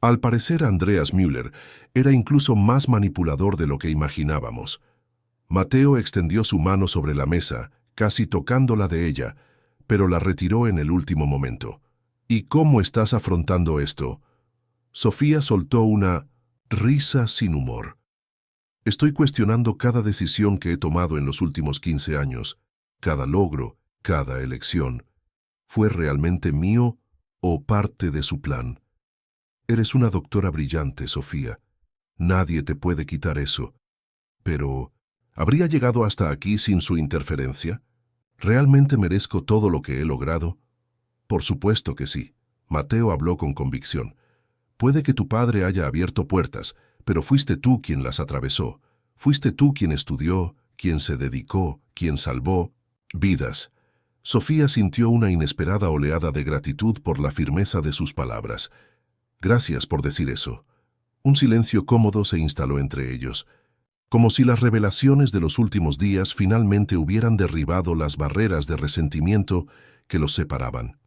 Al parecer, Andreas Müller era incluso más manipulador de lo que imaginábamos. Mateo extendió su mano sobre la mesa, casi tocándola de ella, pero la retiró en el último momento. «¿Y cómo estás afrontando esto?». Sofía soltó una risa sin humor. «Estoy cuestionando cada decisión que he tomado en los últimos 15 años, cada logro, cada elección. ¿Fue realmente mío o parte de su plan?». «Eres una doctora brillante, Sofía. Nadie te puede quitar eso. Pero, ¿habría llegado hasta aquí sin su interferencia? ¿Realmente merezco todo lo que he logrado?». «Por supuesto que sí». Mateo habló con convicción. «Puede que tu padre haya abierto puertas, pero fuiste tú quien las atravesó. Fuiste tú quien estudió, quien se dedicó, quien salvó vidas». Sofía sintió una inesperada oleada de gratitud por la firmeza de sus palabras. «Gracias por decir eso». Un silencio cómodo se instaló entre ellos, como si las revelaciones de los últimos días finalmente hubieran derribado las barreras de resentimiento que los separaban.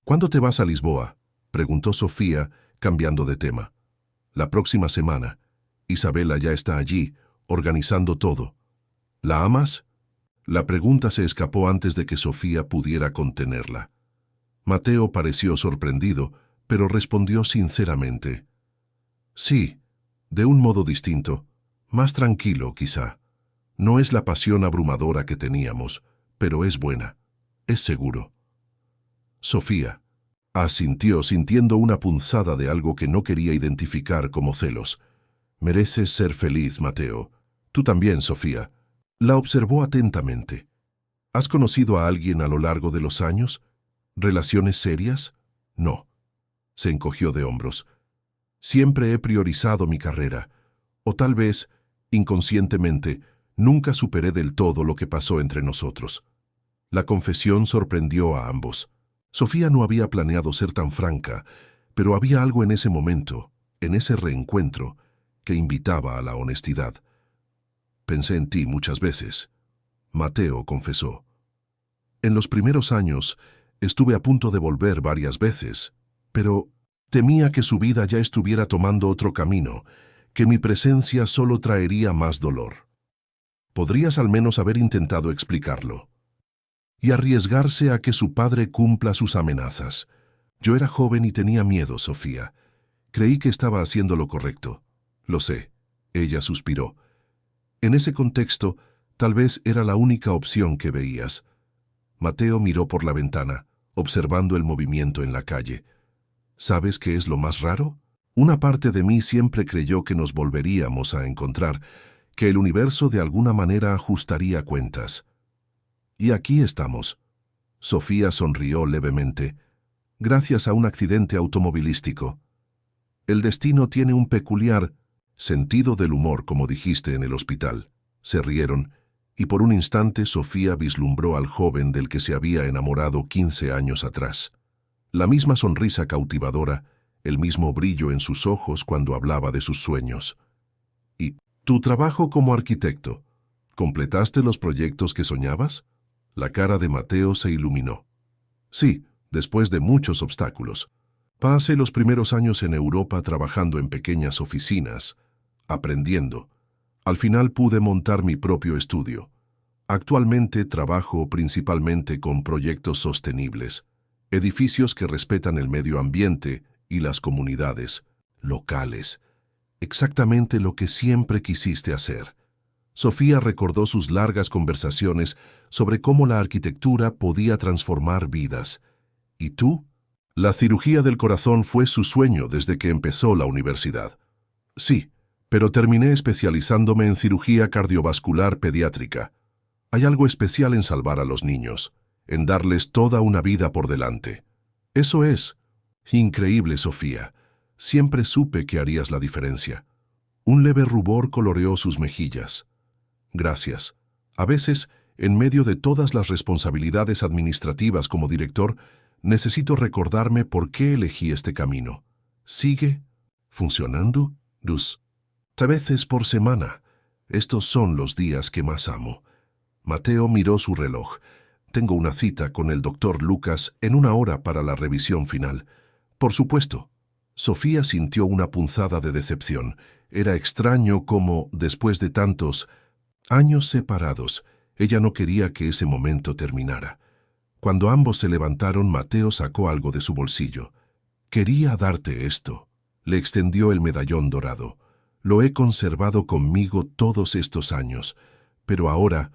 «¿Cuándo te vas a Lisboa?», preguntó Sofía, cambiando de tema. «La próxima semana. Isabela ya está allí, organizando todo». «¿La amas?». La pregunta se escapó antes de que Sofía pudiera contenerla. Mateo pareció sorprendido, pero respondió sinceramente. «Sí, de un modo distinto, más tranquilo quizá. No es la pasión abrumadora que teníamos, pero es buena, es seguro». Sofía asintió sintiendo una punzada de algo que no quería identificar como celos. «Mereces ser feliz, Mateo. Tú también, Sofía». La observó atentamente. «¿Has conocido a alguien a lo largo de los años? ¿Relaciones serias?». «No». Se encogió de hombros. «Siempre he priorizado mi carrera. O tal vez, inconscientemente, nunca superé del todo lo que pasó entre nosotros». La confesión sorprendió a ambos. Sofía no había planeado ser tan franca, pero había algo en ese momento, en ese reencuentro, que invitaba a la honestidad. «Pensé en ti muchas veces», Mateo confesó. «En los primeros años estuve a punto de volver varias veces, pero temía que su vida ya estuviera tomando otro camino, que mi presencia solo traería más dolor». Podrías al menos haber intentado explicarlo. Y arriesgarse a que su padre cumpla sus amenazas. Yo era joven y tenía miedo, Sofía. Creí que estaba haciendo lo correcto. Lo sé. Ella suspiró. En ese contexto, tal vez era la única opción que veías. Mateo miró por la ventana, observando el movimiento en la calle. ¿Sabes qué es lo más raro? Una parte de mí siempre creyó que nos volveríamos a encontrar, que el universo de alguna manera ajustaría cuentas. Y aquí estamos. Sofía sonrió levemente. Gracias a un accidente automovilístico. El destino tiene un peculiar sentido del humor, como dijiste en el hospital. Se rieron, y por un instante Sofía vislumbró al joven del que se había enamorado 15 años atrás. La misma sonrisa cautivadora, el mismo brillo en sus ojos cuando hablaba de sus sueños. ¿Y tu trabajo como arquitecto? ¿Completaste los proyectos que soñabas? La cara de Mateo se iluminó. Sí, después de muchos obstáculos. Pasé los primeros años en Europa trabajando en pequeñas oficinas, aprendiendo. Al final pude montar mi propio estudio. Actualmente trabajo principalmente con proyectos sostenibles, edificios que respetan el medio ambiente y las comunidades locales. Exactamente lo que siempre quisiste hacer. Sofía recordó sus largas conversaciones sobre cómo la arquitectura podía transformar vidas. ¿Y tú? La cirugía del corazón fue su sueño desde que empezó la universidad. Sí, pero terminé especializándome en cirugía cardiovascular pediátrica. Hay algo especial en salvar a los niños, en darles toda una vida por delante. Eso es. Increíble, Sofía. Siempre supe que harías la diferencia. Un leve rubor coloreó sus mejillas. Gracias. A veces, en medio de todas las responsabilidades administrativas como director, necesito recordarme por qué elegí este camino. ¿Sigue funcionando? Luz. A veces por semana. Estos son los días que más amo. Mateo miró su reloj. Tengo una cita con el doctor Lucas en 1 hora para la revisión final. Por supuesto. Sofía sintió una punzada de decepción. Era extraño cómo, después de tantos años separados, ella no quería que ese momento terminara. Cuando ambos se levantaron, Mateo sacó algo de su bolsillo. Quería darte esto. Le extendió el medallón dorado. Lo he conservado conmigo todos estos años, pero ahora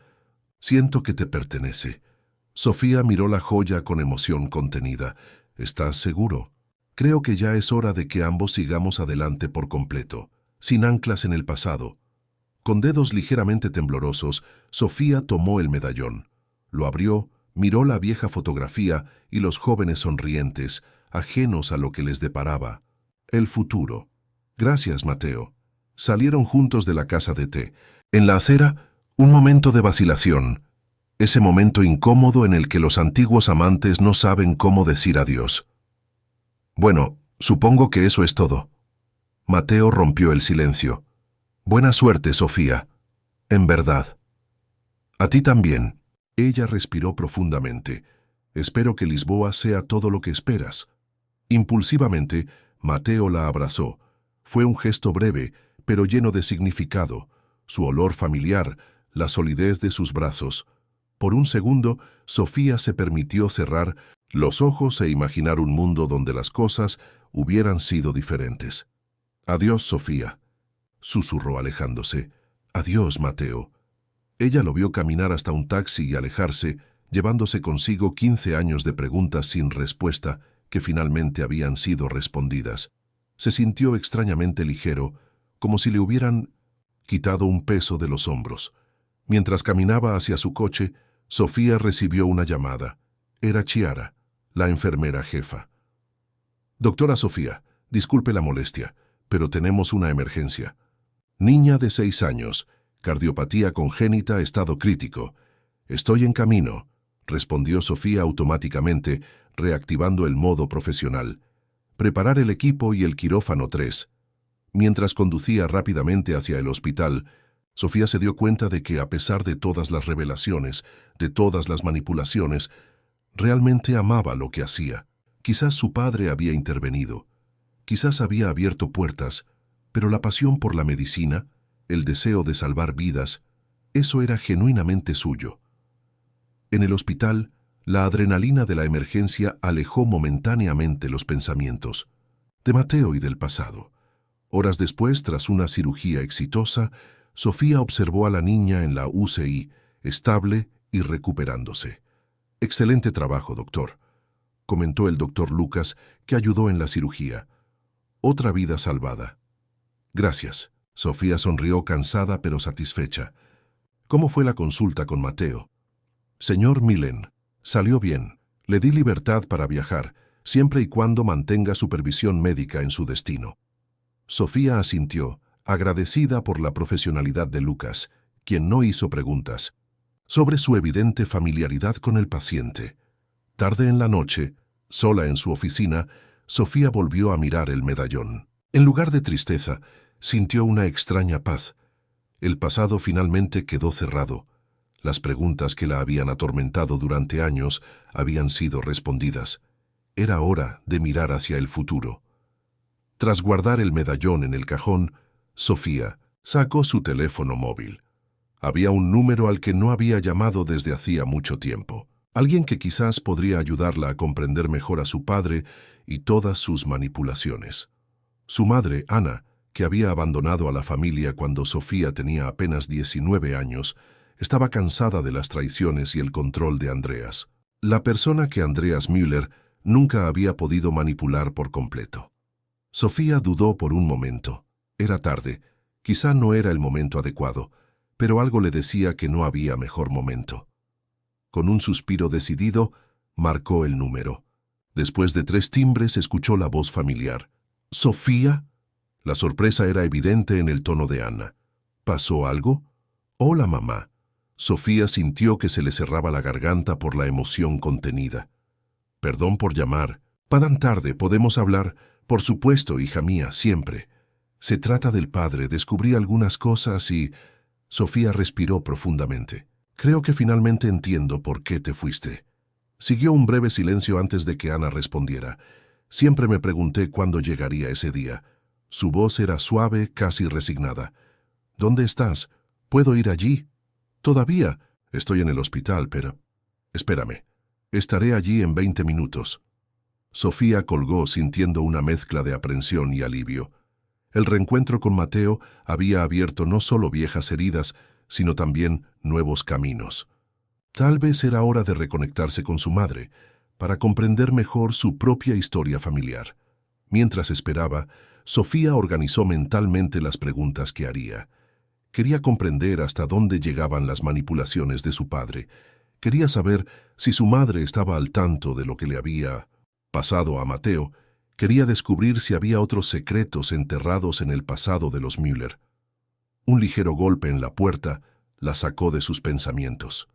siento que te pertenece. Sofía miró la joya con emoción contenida. ¿Estás seguro? Creo que ya es hora de que ambos sigamos adelante por completo, sin anclas en el pasado. Con dedos ligeramente temblorosos, Sofía tomó el medallón. Lo abrió, miró la vieja fotografía y los jóvenes sonrientes, ajenos a lo que les deparaba. El futuro. Gracias, Mateo. Salieron juntos de la casa de té. En la acera, un momento de vacilación. Ese momento incómodo en el que los antiguos amantes no saben cómo decir adiós. Bueno, supongo que eso es todo. Mateo rompió el silencio. Buena suerte, Sofía. En verdad. A ti también. Ella respiró profundamente. Espero que Lisboa sea todo lo que esperas. Impulsivamente, Mateo la abrazó. Fue un gesto breve, pero lleno de significado. Su olor familiar, la solidez de sus brazos. Por un segundo, Sofía se permitió cerrar los ojos e imaginar un mundo donde las cosas hubieran sido diferentes. Adiós, Sofía, susurró alejándose. Adiós, Mateo. Ella lo vio caminar hasta un taxi y alejarse, llevándose consigo 15 años de preguntas sin respuesta que finalmente habían sido respondidas. Se sintió extrañamente ligero, como si le hubieran quitado un peso de los hombros. Mientras caminaba hacia su coche, Sofía recibió una llamada. Era Chiara, la enfermera jefa. Doctora Sofía, disculpe la molestia, pero tenemos una emergencia. Niña de 6 años, cardiopatía congénita, estado crítico. Estoy en camino, respondió Sofía automáticamente, reactivando el modo profesional. Preparar el equipo y el quirófano 3. Mientras conducía rápidamente hacia el hospital, Sofía se dio cuenta de que, a pesar de todas las revelaciones, de todas las manipulaciones, realmente amaba lo que hacía. Quizás su padre había intervenido, quizás había abierto puertas, pero la pasión por la medicina, el deseo de salvar vidas, Eso era genuinamente suyo. En el hospital, la adrenalina de la emergencia alejó momentáneamente los pensamientos de Mateo y del pasado. Horas después, tras una cirugía exitosa, Sofía observó a la niña en la UCI, estable y recuperándose. «Excelente trabajo, doctor», comentó el doctor Lucas, que ayudó en la cirugía. «Otra vida salvada». «Gracias». Sofía sonrió cansada pero satisfecha. «¿Cómo fue la consulta con Mateo?» «Señor Millen, salió bien. Le di libertad para viajar, siempre y cuando mantenga supervisión médica en su destino». Sofía asintió, agradecida por la profesionalidad de Lucas, quien no hizo preguntas, sobre su evidente familiaridad con el paciente. Tarde en la noche, sola en su oficina, Sofía volvió a mirar el medallón. En lugar de tristeza, sintió una extraña paz. El pasado finalmente quedó cerrado. Las preguntas que la habían atormentado durante años habían sido respondidas. Era hora de mirar hacia el futuro. Tras guardar el medallón en el cajón, Sofía sacó su teléfono móvil. Había un número al que no había llamado desde hacía mucho tiempo. Alguien que quizás podría ayudarla a comprender mejor a su padre y todas sus manipulaciones. Su madre, Ana, que había abandonado a la familia cuando Sofía tenía apenas 19 años, estaba cansada de las traiciones y el control de Andreas. La persona que Andreas Müller nunca había podido manipular por completo. Sofía dudó por un momento. Era tarde, quizá no era el momento adecuado, pero algo le decía que no había mejor momento. Con un suspiro decidido, marcó el número. Después de 3 timbres, escuchó la voz familiar. «¿Sofía?» La sorpresa era evidente en el tono de Ana. ¿Pasó algo? «Hola, mamá». Sofía sintió que se le cerraba la garganta por la emoción contenida. «Perdón por llamar. Tan tarde, ¿podemos hablar?» «Por supuesto, hija mía, siempre. Se trata del padre, descubrí algunas cosas y...» Sofía respiró profundamente. «Creo que finalmente entiendo por qué te fuiste». Siguió un breve silencio antes de que Ana respondiera. «Siempre me pregunté cuándo llegaría ese día». Su voz era suave, casi resignada. «¿Dónde estás? ¿Puedo ir allí?» «Todavía. Estoy en el hospital, pero...» «Espérame. Estaré allí en 20 minutos». Sofía colgó sintiendo una mezcla de aprensión y alivio. El reencuentro con Mateo había abierto no solo viejas heridas, sino también nuevos caminos. Tal vez era hora de reconectarse con su madre, para comprender mejor su propia historia familiar. Mientras esperaba, Sofía organizó mentalmente las preguntas que haría. Quería comprender hasta dónde llegaban las manipulaciones de su padre. Quería saber si su madre estaba al tanto de lo que le había pasado a Mateo. Quería descubrir si había otros secretos enterrados en el pasado de los Müller. Un ligero golpe en la puerta la sacó de sus pensamientos.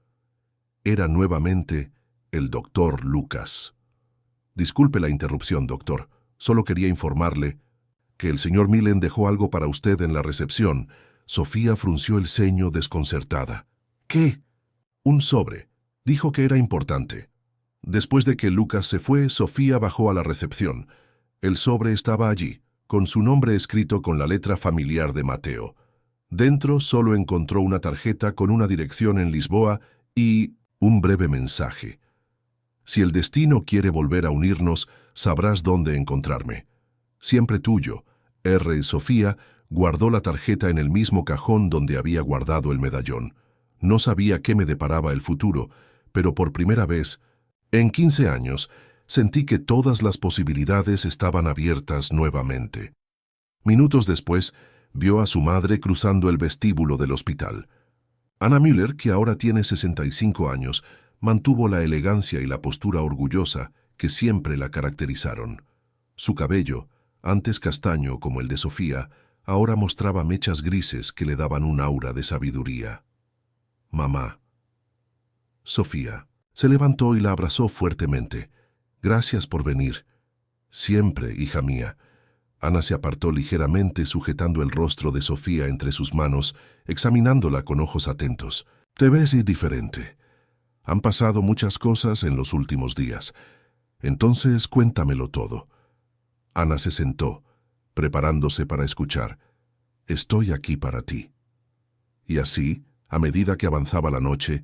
Era nuevamente el doctor Lucas. «Disculpe la interrupción, doctor. Solo quería informarle que el señor Millen dejó algo para usted en la recepción». Sofía frunció el ceño desconcertada. «¿Qué?» «Un sobre. Dijo que era importante». Después de que Lucas se fue, Sofía bajó a la recepción. El sobre estaba allí, con su nombre escrito con la letra familiar de Mateo. Dentro solo encontró una tarjeta con una dirección en Lisboa y un breve mensaje. «Si el destino quiere volver a unirnos, sabrás dónde encontrarme. Siempre tuyo, R. Sofía». Guardó la tarjeta en el mismo cajón donde había guardado el medallón. No sabía qué me deparaba el futuro, pero por primera vez, en 15 años, sentí que todas las posibilidades estaban abiertas nuevamente. Minutos después, vio a su madre cruzando el vestíbulo del hospital. Ana Müller, que ahora tiene 65 años, mantuvo la elegancia y la postura orgullosa que siempre la caracterizaron. Su cabello, antes castaño como el de Sofía, ahora mostraba mechas grises que le daban un aura de sabiduría. «Mamá». Sofía se levantó y la abrazó fuertemente. «Gracias por venir». «Siempre, hija mía». Ana se apartó ligeramente sujetando el rostro de Sofía entre sus manos, examinándola con ojos atentos. «Te ves diferente. Han pasado muchas cosas en los últimos días. Entonces cuéntamelo todo». Ana se sentó, preparándose para escuchar. «Estoy aquí para ti». Y así, A medida que avanzaba la noche,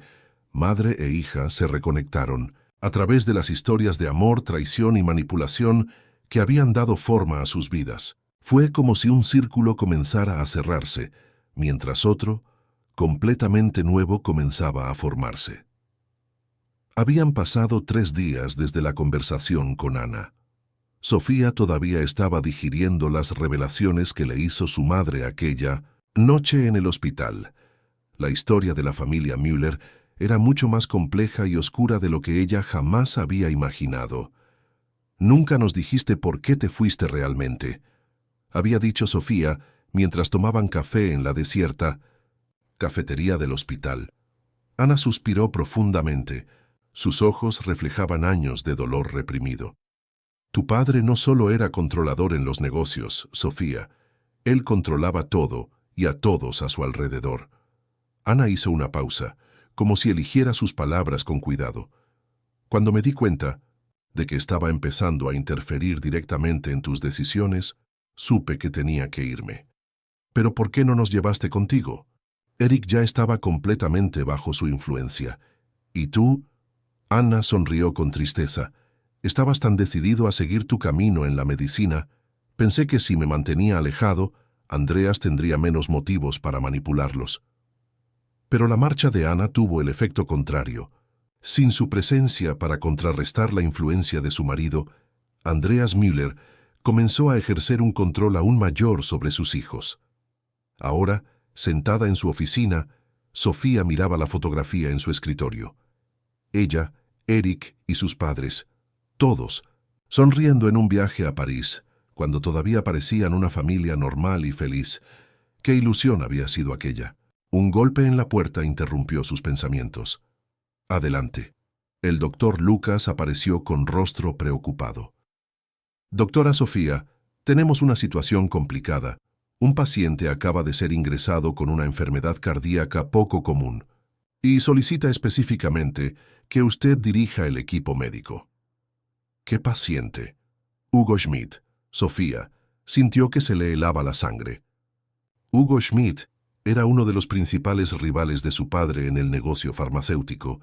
madre e hija se reconectaron a través de las historias de amor, traición y manipulación que habían dado forma a sus vidas. Fue como si un círculo comenzara a cerrarse, mientras otro, completamente nuevo, comenzaba a formarse. Habían pasado 3 días desde la conversación con Ana. Sofía todavía estaba digiriendo las revelaciones que le hizo su madre aquella noche en el hospital. La historia de la familia Müller era mucho más compleja y oscura de lo que ella jamás había imaginado. «Nunca nos dijiste por qué te fuiste realmente», había dicho Sofía mientras tomaban café en la desierta cafetería del hospital. Ana suspiró profundamente. Sus ojos reflejaban años de dolor reprimido. «Tu padre no solo era controlador en los negocios, Sofía. Él controlaba todo y a todos a su alrededor». Ana hizo una pausa, como si eligiera sus palabras con cuidado. «Cuando me di cuenta de que estaba empezando a interferir directamente en tus decisiones, supe que tenía que irme». «¿Pero por qué no nos llevaste contigo?» Eric ya estaba completamente bajo su influencia. «¿Y tú?» Ana sonrió con tristeza. «Estabas tan decidido a seguir tu camino en la medicina. Pensé que si me mantenía alejado, Andreas tendría menos motivos para manipularlos». Pero la marcha de Ana tuvo el efecto contrario. Sin su presencia para contrarrestar la influencia de su marido, Andreas Müller comenzó a ejercer un control aún mayor sobre sus hijos. Ahora, sentada en su oficina, Sofía miraba la fotografía en su escritorio. Ella, Eric y sus padres, todos, sonriendo en un viaje a París, cuando todavía parecían una familia normal y feliz. ¿Qué ilusión había sido aquella? Un golpe en la puerta interrumpió sus pensamientos. «Adelante». El doctor Lucas apareció con rostro preocupado. «Doctora Sofía, tenemos una situación complicada. Un paciente acaba de ser ingresado con una enfermedad cardíaca poco común y solicita específicamente que usted dirija el equipo médico». «¿Qué paciente?» Hugo Schmidt. Sofía sintió que se le helaba la sangre. Hugo Schmidt era uno de los principales rivales de su padre en el negocio farmacéutico,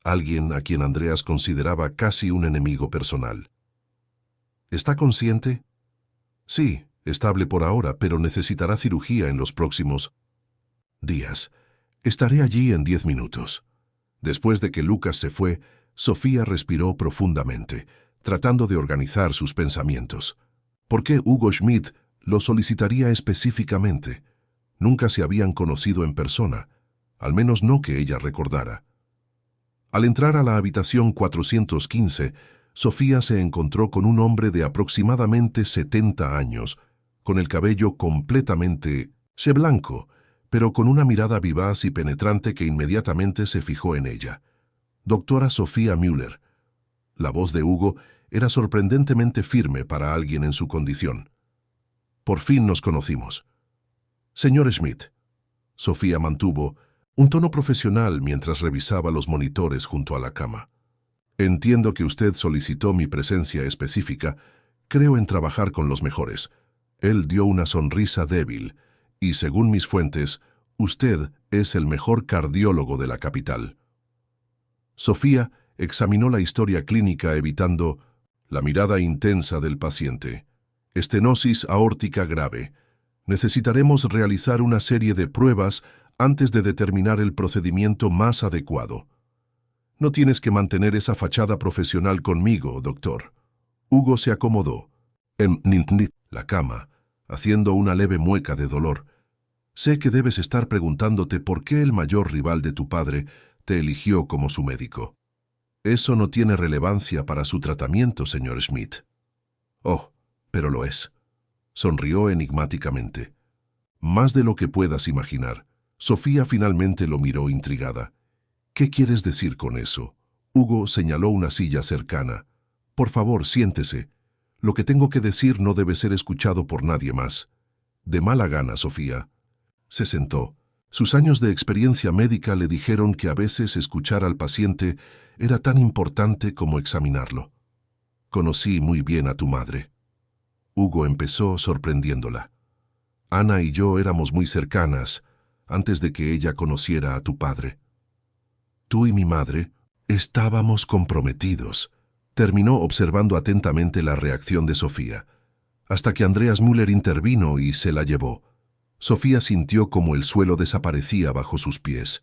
alguien a quien Andreas consideraba casi un enemigo personal. «¿Está consciente?» «Sí, estable por ahora, pero necesitará cirugía en los próximos días. Estaré allí en 10 minutos». Después de que Lucas se fue, Sofía respiró profundamente, tratando de organizar sus pensamientos. ¿Por qué Hugo Schmidt lo solicitaría específicamente? Nunca se habían conocido en persona, al menos no que ella recordara. Al entrar a la habitación 415, Sofía se encontró con un hombre de aproximadamente 70 años, con el cabello completamente blanco, pero con una mirada vivaz y penetrante que inmediatamente se fijó en ella. «Doctora Sofía Müller». La voz de Hugo era sorprendentemente firme para alguien en su condición. «Por fin nos conocimos». «Señor Schmidt». Sofía mantuvo un tono profesional mientras revisaba los monitores junto a la cama. «Entiendo que usted solicitó mi presencia específica. Creo en trabajar con los mejores». Él dio una sonrisa débil, y según mis fuentes, usted es el mejor cardiólogo de la capital. Sofía examinó la historia clínica evitando la mirada intensa del paciente. «Estenosis aórtica grave. Necesitaremos realizar una serie de pruebas antes de determinar el procedimiento más adecuado». «No tienes que mantener esa fachada profesional conmigo, doctor». Hugo se acomodó en la cama, haciendo una leve mueca de dolor. «Sé que debes estar preguntándote por qué el mayor rival de tu padre te eligió como su médico. Eso no tiene relevancia para su tratamiento, señor Schmidt». «Oh, pero lo es», sonrió enigmáticamente. «Más de lo que puedas imaginar». Sofía finalmente lo miró intrigada. «¿Qué quieres decir con eso?» Hugo señaló una silla cercana. «Por favor, siéntese. Lo que tengo que decir no debe ser escuchado por nadie más». «De mala gana, Sofía». Se sentó. Sus años de experiencia médica le dijeron que a veces escuchar al paciente era tan importante como examinarlo. «Conocí muy bien a tu madre». Hugo empezó sorprendiéndola. «Ana y yo éramos muy cercanas, antes de que ella conociera a tu padre. Tú y mi madre estábamos comprometidos. Terminó observando atentamente la reacción de Sofía, hasta que Andreas Müller intervino y se la llevó. Sofía sintió como el suelo desaparecía bajo sus pies.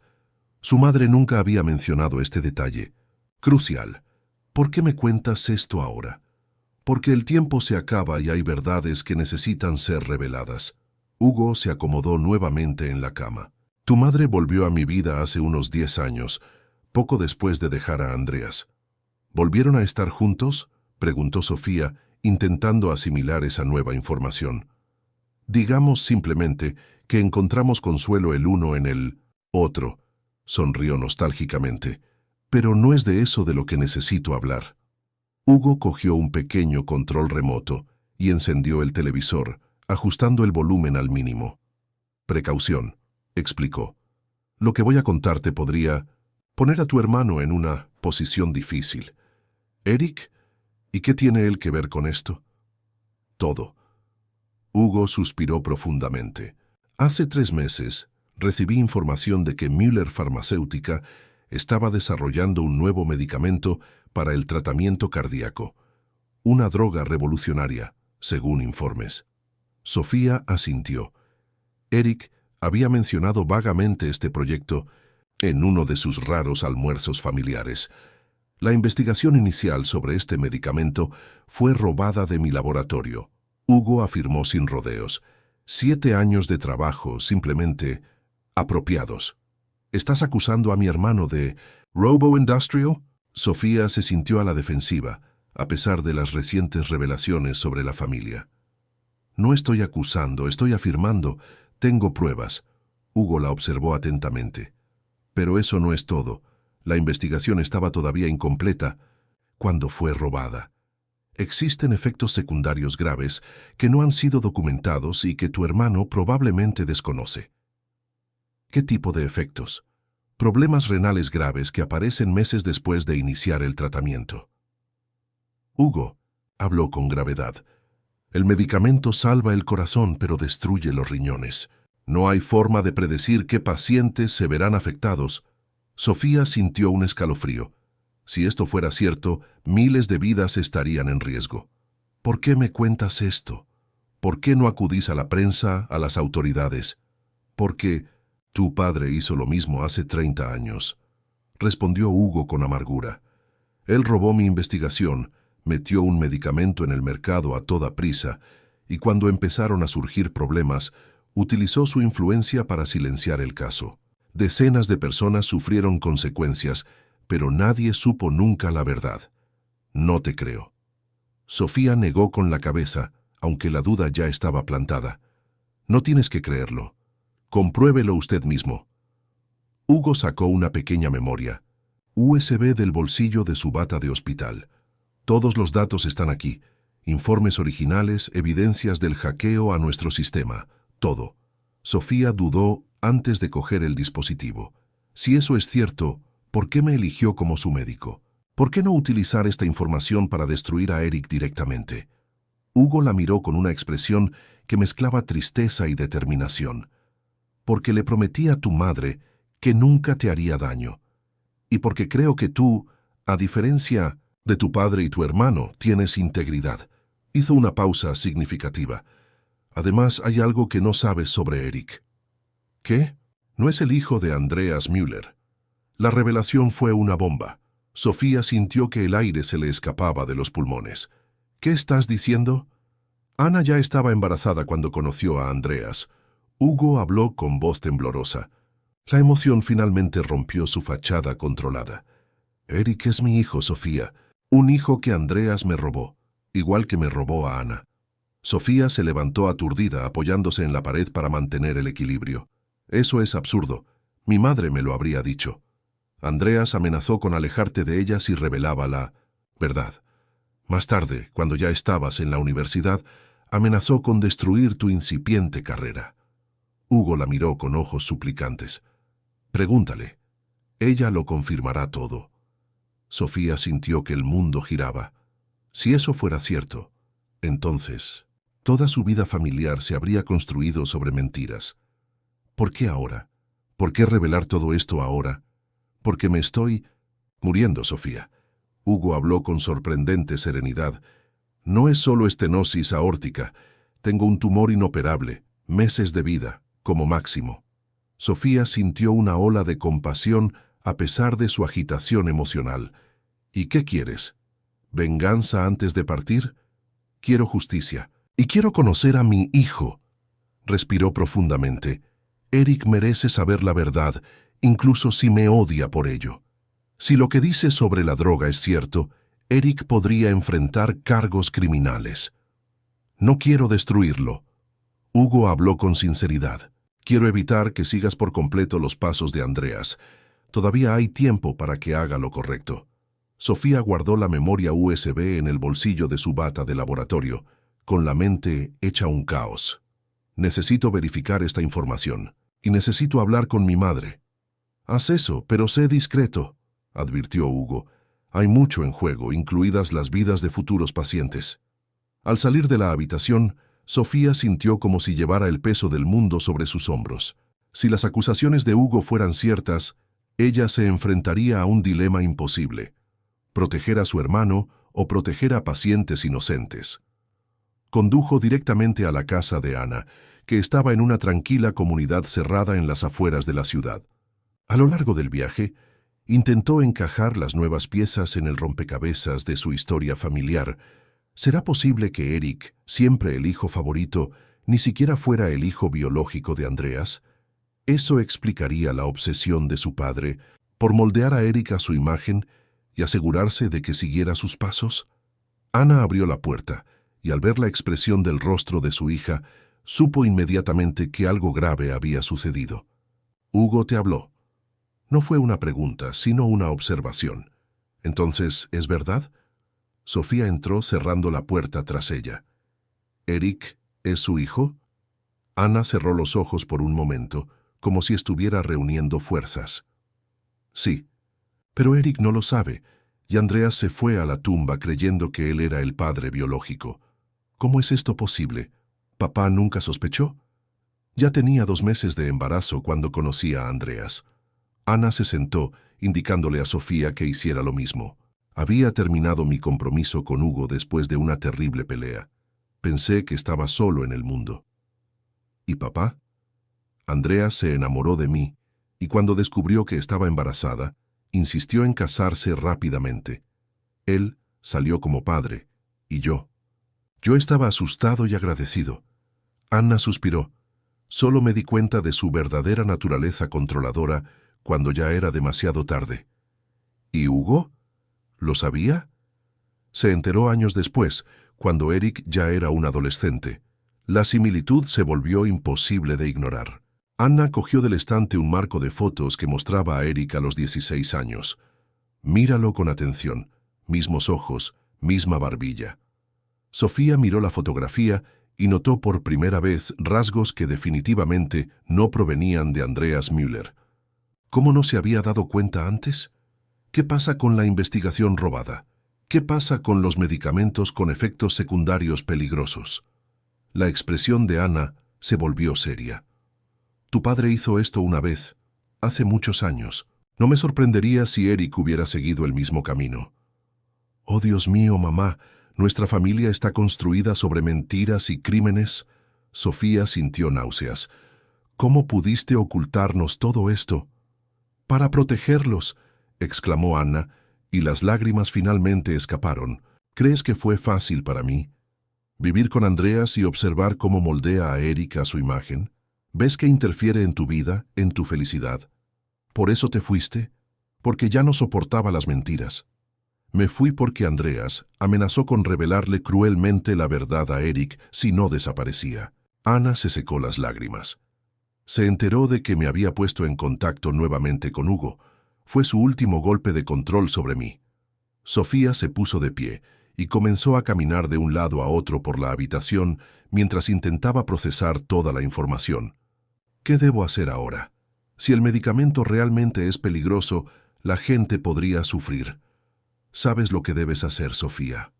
Su madre nunca había mencionado este detalle. Crucial. ¿Por qué me cuentas esto ahora? Porque el tiempo se acaba y hay verdades que necesitan ser reveladas. Hugo se acomodó nuevamente en la cama. Tu madre volvió a mi vida hace unos 10 años, poco después de dejar a Andreas. ¿Volvieron a estar juntos?, preguntó Sofía, intentando asimilar esa nueva información. Digamos simplemente que encontramos consuelo el uno en el otro, sonrió nostálgicamente. Pero no es de eso de lo que necesito hablar. Hugo cogió un pequeño control remoto y encendió el televisor, ajustando el volumen al mínimo. Precaución, explicó. Lo que voy a contarte podría poner a tu hermano en una posición difícil. ¿Eric? ¿Y qué tiene él que ver con esto? Todo. Hugo suspiró profundamente. Hace 3 meses recibí información de que Müller Farmacéutica estaba desarrollando un nuevo medicamento para el tratamiento cardíaco. Una droga revolucionaria, según informes. Sofía asintió. Eric había mencionado vagamente este proyecto en uno de sus raros almuerzos familiares. La investigación inicial sobre este medicamento fue robada de mi laboratorio. Hugo afirmó sin rodeos. 7 años de trabajo simplemente apropiados. ¿Estás acusando a mi hermano de robo-industrial? Sofía se sintió a la defensiva, a pesar de las recientes revelaciones sobre la familia. No estoy acusando, estoy afirmando. Tengo pruebas. Hugo la observó atentamente. Pero eso no es todo. La investigación estaba todavía incompleta cuando fue robada. Existen efectos secundarios graves que no han sido documentados y que tu hermano probablemente desconoce. ¿Qué tipo de efectos? Problemas renales graves que aparecen meses después de iniciar el tratamiento. Hugo habló con gravedad. El medicamento salva el corazón, pero destruye los riñones. No hay forma de predecir qué pacientes se verán afectados. Sofía sintió un escalofrío. Si esto fuera cierto, miles de vidas estarían en riesgo. ¿Por qué me cuentas esto? ¿Por qué no acudís a la prensa, a las autoridades? Porque tu padre hizo lo mismo hace 30 años, respondió Hugo con amargura. Él robó mi investigación, metió un medicamento en el mercado a toda prisa, y cuando empezaron a surgir problemas, utilizó su influencia para silenciar el caso. Decenas de personas sufrieron consecuencias, pero nadie supo nunca la verdad. No te creo. Sofía negó con la cabeza, aunque la duda ya estaba plantada. No tienes que creerlo. Compruébelo usted mismo. Hugo sacó una pequeña memoria, USB del bolsillo de su bata de hospital. Todos los datos están aquí. Informes originales, evidencias del hackeo a nuestro sistema. Todo. Sofía dudó antes de coger el dispositivo. Si eso es cierto, ¿por qué me eligió como su médico? ¿Por qué no utilizar esta información para destruir a Eric directamente? Hugo la miró con una expresión que mezclaba tristeza y determinación. Porque le prometí a tu madre que nunca te haría daño. Y porque creo que tú, a diferencia de tu padre y tu hermano, tienes integridad. Hizo una pausa significativa. Además, hay algo que no sabes sobre Eric. ¿Qué? No es el hijo de Andreas Müller. La revelación fue una bomba. Sofía sintió que el aire se le escapaba de los pulmones. ¿Qué estás diciendo? Ana ya estaba embarazada cuando conoció a Andreas. Hugo habló con voz temblorosa. La emoción finalmente rompió su fachada controlada. Eric es mi hijo, Sofía. Un hijo que Andreas me robó, igual que me robó a Ana. Sofía se levantó aturdida, apoyándose en la pared para mantener el equilibrio. Eso es absurdo. Mi madre me lo habría dicho. Andreas amenazó con alejarte de ella si revelaba la verdad. Más tarde, cuando ya estabas en la universidad, amenazó con destruir tu incipiente carrera. Hugo la miró con ojos suplicantes. Pregúntale. Ella lo confirmará todo. Sofía sintió que el mundo giraba. Si eso fuera cierto, entonces toda su vida familiar se habría construido sobre mentiras. ¿Por qué ahora? ¿Por qué revelar todo esto ahora? Porque me estoy muriendo, Sofía. Hugo habló con sorprendente serenidad. No es solo estenosis aórtica. Tengo un tumor inoperable, meses de vida, como máximo. Sofía sintió una ola de compasión a pesar de su agitación emocional. ¿Y qué quieres? ¿Venganza antes de partir? Quiero justicia. Y quiero conocer a mi hijo. Respiró profundamente. Eric merece saber la verdad, incluso si me odia por ello. Si lo que dice sobre la droga es cierto, Eric podría enfrentar cargos criminales. No quiero destruirlo. Hugo habló con sinceridad. Quiero evitar que sigas por completo los pasos de Andreas. Todavía hay tiempo para que haga lo correcto. Sofía guardó la memoria USB en el bolsillo de su bata de laboratorio, con la mente hecha un caos. Necesito verificar esta información, y necesito hablar con mi madre. Haz eso, pero sé discreto, advirtió Hugo. Hay mucho en juego, incluidas las vidas de futuros pacientes. Al salir de la habitación, Sofía sintió como si llevara el peso del mundo sobre sus hombros. Si las acusaciones de Hugo fueran ciertas, ella se enfrentaría a un dilema imposible: proteger a su hermano o proteger a pacientes inocentes. Condujo directamente a la casa de Ana, que estaba en una tranquila comunidad cerrada en las afueras de la ciudad. A lo largo del viaje, intentó encajar las nuevas piezas en el rompecabezas de su historia familiar. ¿Será posible que Eric, siempre el hijo favorito, ni siquiera fuera el hijo biológico de Andreas? Eso explicaría la obsesión de su padre por moldear a Eric a su imagen y asegurarse de que siguiera sus pasos. Ana abrió la puerta y al ver la expresión del rostro de su hija, supo inmediatamente que algo grave había sucedido. Hugo te habló. No fue una pregunta, sino una observación. Entonces, ¿es verdad? Sofía entró cerrando la puerta tras ella. ¿Eric es su hijo? Ana cerró los ojos por un momento, como si estuviera reuniendo fuerzas. Sí, pero Eric no lo sabe, y Andreas se fue a la tumba creyendo que él era el padre biológico. ¿Cómo es esto posible? ¿Papá nunca sospechó? Ya tenía 2 meses de embarazo cuando conocí a Andreas. Ana se sentó, indicándole a Sofía que hiciera lo mismo. Había terminado mi compromiso con Hugo después de una terrible pelea. Pensé que estaba solo en el mundo. ¿Y papá? Andreas se enamoró de mí, y cuando descubrió que estaba embarazada, insistió en casarse rápidamente. Él salió como padre, y yo. Yo estaba asustado y agradecido. Ana suspiró. Solo me di cuenta de su verdadera naturaleza controladora cuando ya era demasiado tarde. ¿Y Hugo? ¿Lo sabía? Se enteró años después, cuando Eric ya era un adolescente. La similitud se volvió imposible de ignorar. Ana cogió del estante un marco de fotos que mostraba a Eric a los 16 años. Míralo con atención. Mismos ojos, misma barbilla. Sofía miró la fotografía y notó por primera vez rasgos que definitivamente no provenían de Andreas Müller. ¿Cómo no se había dado cuenta antes? ¿Qué pasa con la investigación robada? ¿Qué pasa con los medicamentos con efectos secundarios peligrosos? La expresión de Ana se volvió seria. Tu padre hizo esto una vez, hace muchos años. No me sorprendería si Eric hubiera seguido el mismo camino. Oh, Dios mío, mamá, ¿nuestra familia está construida sobre mentiras y crímenes? Sofía sintió náuseas. ¿Cómo pudiste ocultarnos todo esto? Para protegerlos, exclamó Ana, y las lágrimas finalmente escaparon. ¿Crees que fue fácil para mí? ¿Vivir con Andreas y observar cómo moldea a Eric a su imagen? ¿Ves que interfiere en tu vida, en tu felicidad? ¿Por eso te fuiste? Porque ya no soportaba las mentiras. Me fui porque Andreas amenazó con revelarle cruelmente la verdad a Eric si no desaparecía. Ana se secó las lágrimas. Se enteró de que me había puesto en contacto nuevamente con Hugo. Fue su último golpe de control sobre mí. Sofía se puso de pie y comenzó a caminar de un lado a otro por la habitación mientras intentaba procesar toda la información. ¿Qué debo hacer ahora? Si el medicamento realmente es peligroso, la gente podría sufrir. ¿Sabes lo que debes hacer, Sofía?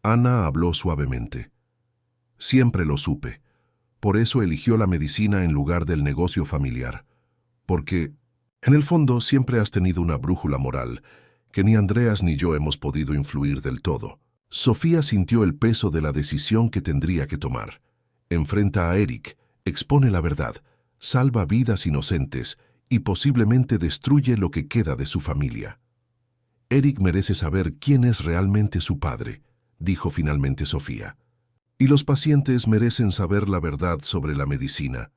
Ana habló suavemente. Siempre lo supe. Por eso eligió la medicina en lugar del negocio familiar. porque, en el fondo, siempre has tenido una brújula moral que ni Andreas ni yo hemos podido influir del todo. Sofía sintió el peso de la decisión que tendría que tomar. Enfrenta a Eric, expone la verdad, salva vidas inocentes y posiblemente destruye lo que queda de su familia. Eric merece saber quién es realmente su padre, dijo finalmente Sofía. Y los pacientes merecen saber la verdad sobre la medicina.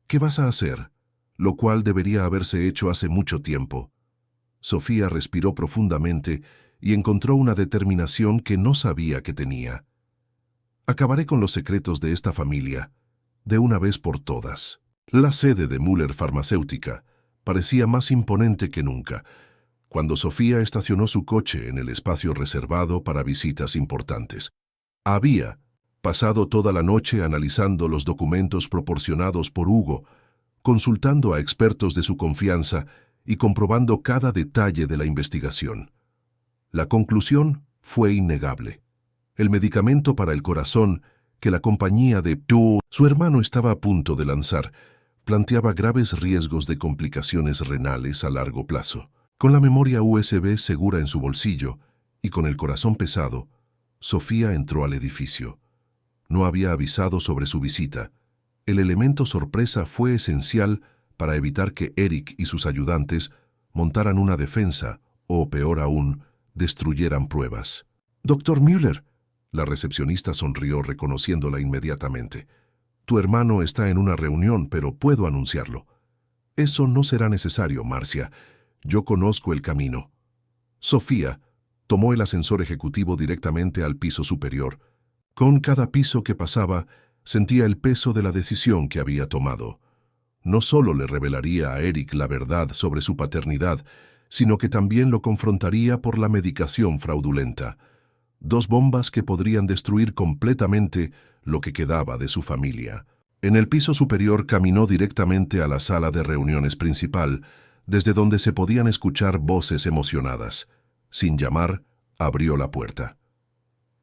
¿Qué vas a hacer? Lo cual debería haberse hecho hace mucho tiempo. Sofía respiró profundamente y encontró una determinación que no sabía que tenía. Acabaré con los secretos de esta familia, de una vez por todas. La sede de Müller Farmacéutica parecía más imponente que nunca, cuando Sofía estacionó su coche en el espacio reservado para visitas importantes. Había pasado toda la noche analizando los documentos proporcionados por Hugo, consultando a expertos de su confianza y comprobando cada detalle de la investigación. La conclusión fue innegable. El medicamento para el corazón que la compañía de su hermano estaba a punto de lanzar planteaba graves riesgos de complicaciones renales a largo plazo. Con la memoria USB segura en su bolsillo y con el corazón pesado, Sofía entró al edificio. No había avisado sobre su visita. El elemento sorpresa fue esencial para evitar que Eric y sus ayudantes montaran una defensa o, peor aún, destruyeran pruebas. «Doctor Müller», la recepcionista sonrió reconociéndola inmediatamente. «Tu hermano está en una reunión, pero puedo anunciarlo». «Eso no será necesario, Marcia. Yo conozco el camino». Sofía tomó el ascensor ejecutivo directamente al piso superior. Con cada piso que pasaba, sentía el peso de la decisión que había tomado. No solo le revelaría a Eric la verdad sobre su paternidad, sino que también lo confrontaría por la medicación fraudulenta. Dos bombas que podrían destruir completamente lo que quedaba de su familia. En el piso superior caminó directamente a la sala de reuniones principal, desde donde se podían escuchar voces emocionadas. Sin llamar, abrió la puerta.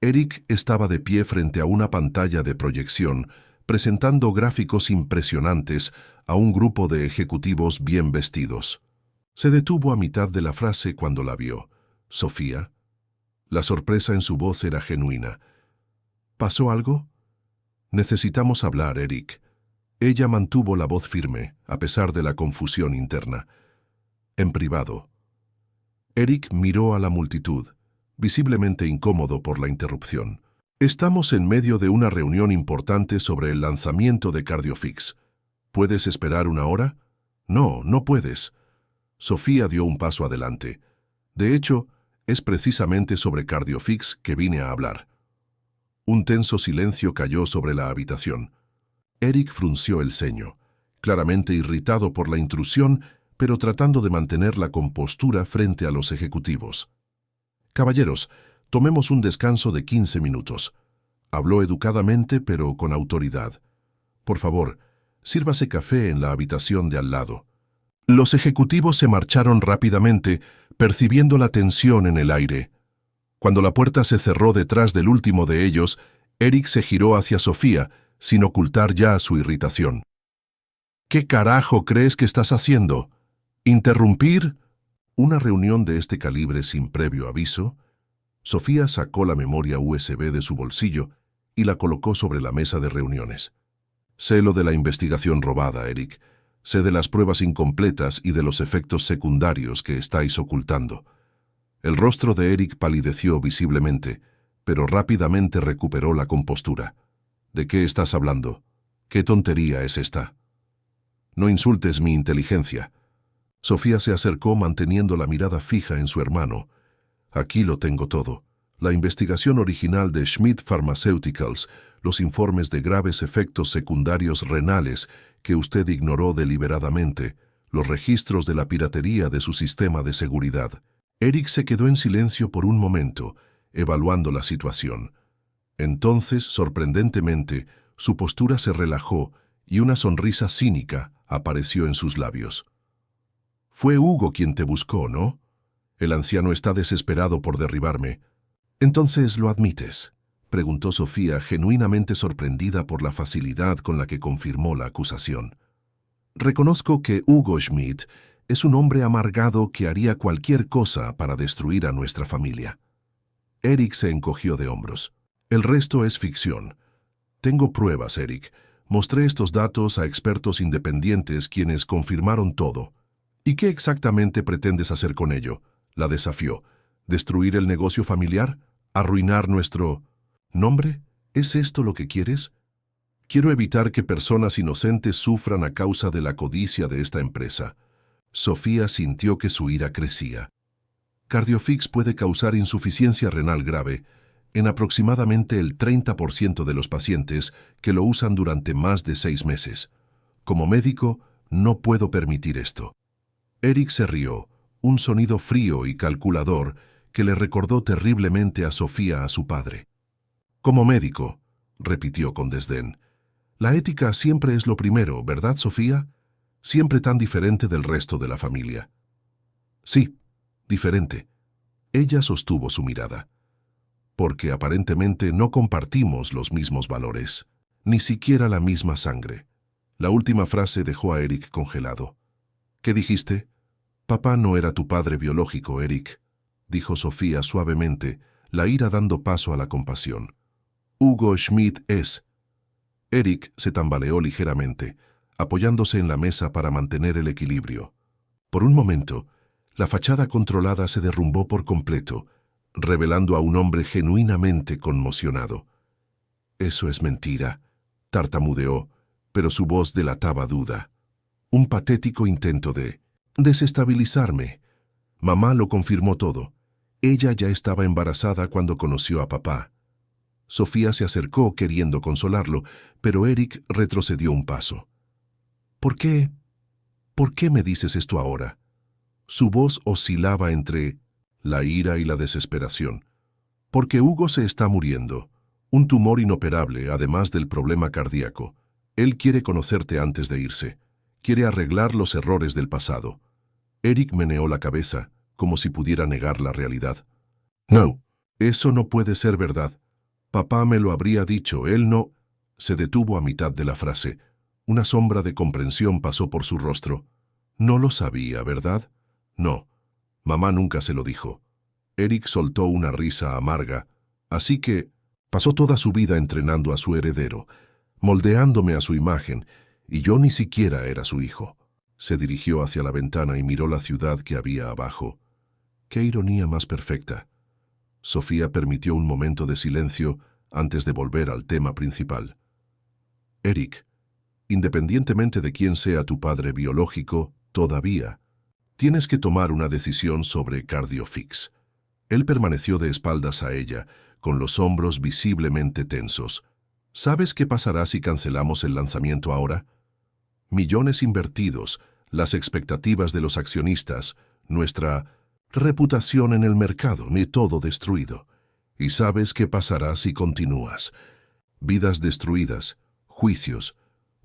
Eric estaba de pie frente a una pantalla de proyección, presentando gráficos impresionantes a un grupo de ejecutivos bien vestidos. Se detuvo a mitad de la frase cuando la vio. «Sofía». La sorpresa en su voz era genuina. «¿Pasó algo?» «Necesitamos hablar, Eric». Ella mantuvo la voz firme, a pesar de la confusión interna. «En privado». Eric miró a la multitud, visiblemente incómodo por la interrupción. «Estamos en medio de una reunión importante sobre el lanzamiento de CardioFix. ¿Puedes esperar una hora?» «No, no puedes». Sofía dio un paso adelante. «De hecho, es precisamente sobre CardioFix que vine a hablar». Un tenso silencio cayó sobre la habitación. Eric frunció el ceño, claramente irritado por la intrusión, pero tratando de mantener la compostura frente a los ejecutivos. «Caballeros, tomemos un descanso de 15 minutos». Habló educadamente, pero con autoridad. «Por favor, sírvase café en la habitación de al lado». Los ejecutivos se marcharon rápidamente, percibiendo la tensión en el aire. Cuando la puerta se cerró detrás del último de ellos, Eric se giró hacia Sofía, sin ocultar ya su irritación. «¿Qué carajo crees que estás haciendo? ¿Interrumpir una reunión de este calibre sin previo aviso?» Sofía sacó la memoria USB de su bolsillo y la colocó sobre la mesa de reuniones. «Sé lo de la investigación robada, Eric. Sé de las pruebas incompletas y de los efectos secundarios que estáis ocultando». El rostro de Eric palideció visiblemente, pero rápidamente recuperó la compostura. «¿De qué estás hablando? ¿Qué tontería es esta?» «No insultes mi inteligencia». Sofía se acercó manteniendo la mirada fija en su hermano. «Aquí lo tengo todo. La investigación original de Schmidt Pharmaceuticals, los informes de graves efectos secundarios renales que usted ignoró deliberadamente, los registros de la piratería de su sistema de seguridad». Eric se quedó en silencio por un momento, evaluando la situación. Entonces, sorprendentemente, su postura se relajó y una sonrisa cínica apareció en sus labios. «Fue Hugo quien te buscó, ¿no? El anciano está desesperado por derribarme». «¿Entonces lo admites?», preguntó Sofía, genuinamente sorprendida por la facilidad con la que confirmó la acusación. Reconozco que Hugo Schmidt es un hombre amargado que haría cualquier cosa para destruir a nuestra familia. Eric se encogió de hombros. El resto es ficción. Tengo pruebas, Eric. Mostré estos datos a expertos independientes quienes confirmaron todo. ¿Y qué exactamente pretendes hacer con ello? La desafió. ¿Destruir el negocio familiar? ¿Arruinar nuestro nombre? ¿Es esto lo que quieres? Quiero evitar que personas inocentes sufran a causa de la codicia de esta empresa. Sofía sintió que su ira crecía. Cardiofix puede causar insuficiencia renal grave en aproximadamente el 30% de los pacientes que lo usan durante más de 6 meses. Como médico, no puedo permitir esto. Eric se rió, un sonido frío y calculador que le recordó terriblemente a Sofía a su padre. Como médico, repitió con desdén, la ética siempre es lo primero, ¿verdad, Sofía? Siempre tan diferente del resto de la familia. Sí, diferente. Ella sostuvo su mirada. Porque aparentemente no compartimos los mismos valores, ni siquiera la misma sangre. La última frase dejó a Eric congelado. ¿Qué dijiste? Papá no era tu padre biológico, Eric, dijo Sofía suavemente, la ira dando paso a la compasión. Hugo Schmidt es. Eric se tambaleó ligeramente, apoyándose en la mesa para mantener el equilibrio. Por un momento, la fachada controlada se derrumbó por completo, revelando a un hombre genuinamente conmocionado. Eso es mentira, tartamudeó, pero su voz delataba duda. Un patético intento de desestabilizarme. Mamá lo confirmó todo. Ella ya estaba embarazada cuando conoció a papá. Sofía se acercó queriendo consolarlo, pero Eric retrocedió un paso. ¿Por qué? ¿Por qué me dices esto ahora? Su voz oscilaba entre la ira y la desesperación. Porque Hugo se está muriendo. Un tumor inoperable, además del problema cardíaco. Él quiere conocerte antes de irse. Quiere arreglar los errores del pasado. Eric meneó la cabeza, como si pudiera negar la realidad. No, eso no puede ser verdad. Papá me lo habría dicho, él no. Se detuvo a mitad de la frase. Una sombra de comprensión pasó por su rostro. No lo sabía, ¿verdad? No. Mamá nunca se lo dijo. Eric soltó una risa amarga. Así que pasó toda su vida entrenando a su heredero, moldeándome a su imagen, y yo ni siquiera era su hijo. Se dirigió hacia la ventana y miró la ciudad que había abajo. ¡Qué ironía más perfecta! Sofía permitió un momento de silencio antes de volver al tema principal. Eric, independientemente de quién sea tu padre biológico, todavía tienes que tomar una decisión sobre Cardiofix. Él permaneció de espaldas a ella, con los hombros visiblemente tensos. ¿Sabes qué pasará si cancelamos el lanzamiento ahora? Millones invertidos, las expectativas de los accionistas, nuestra reputación en el mercado, ni todo destruido. ¿Y sabes qué pasará si continúas? Vidas destruidas, juicios,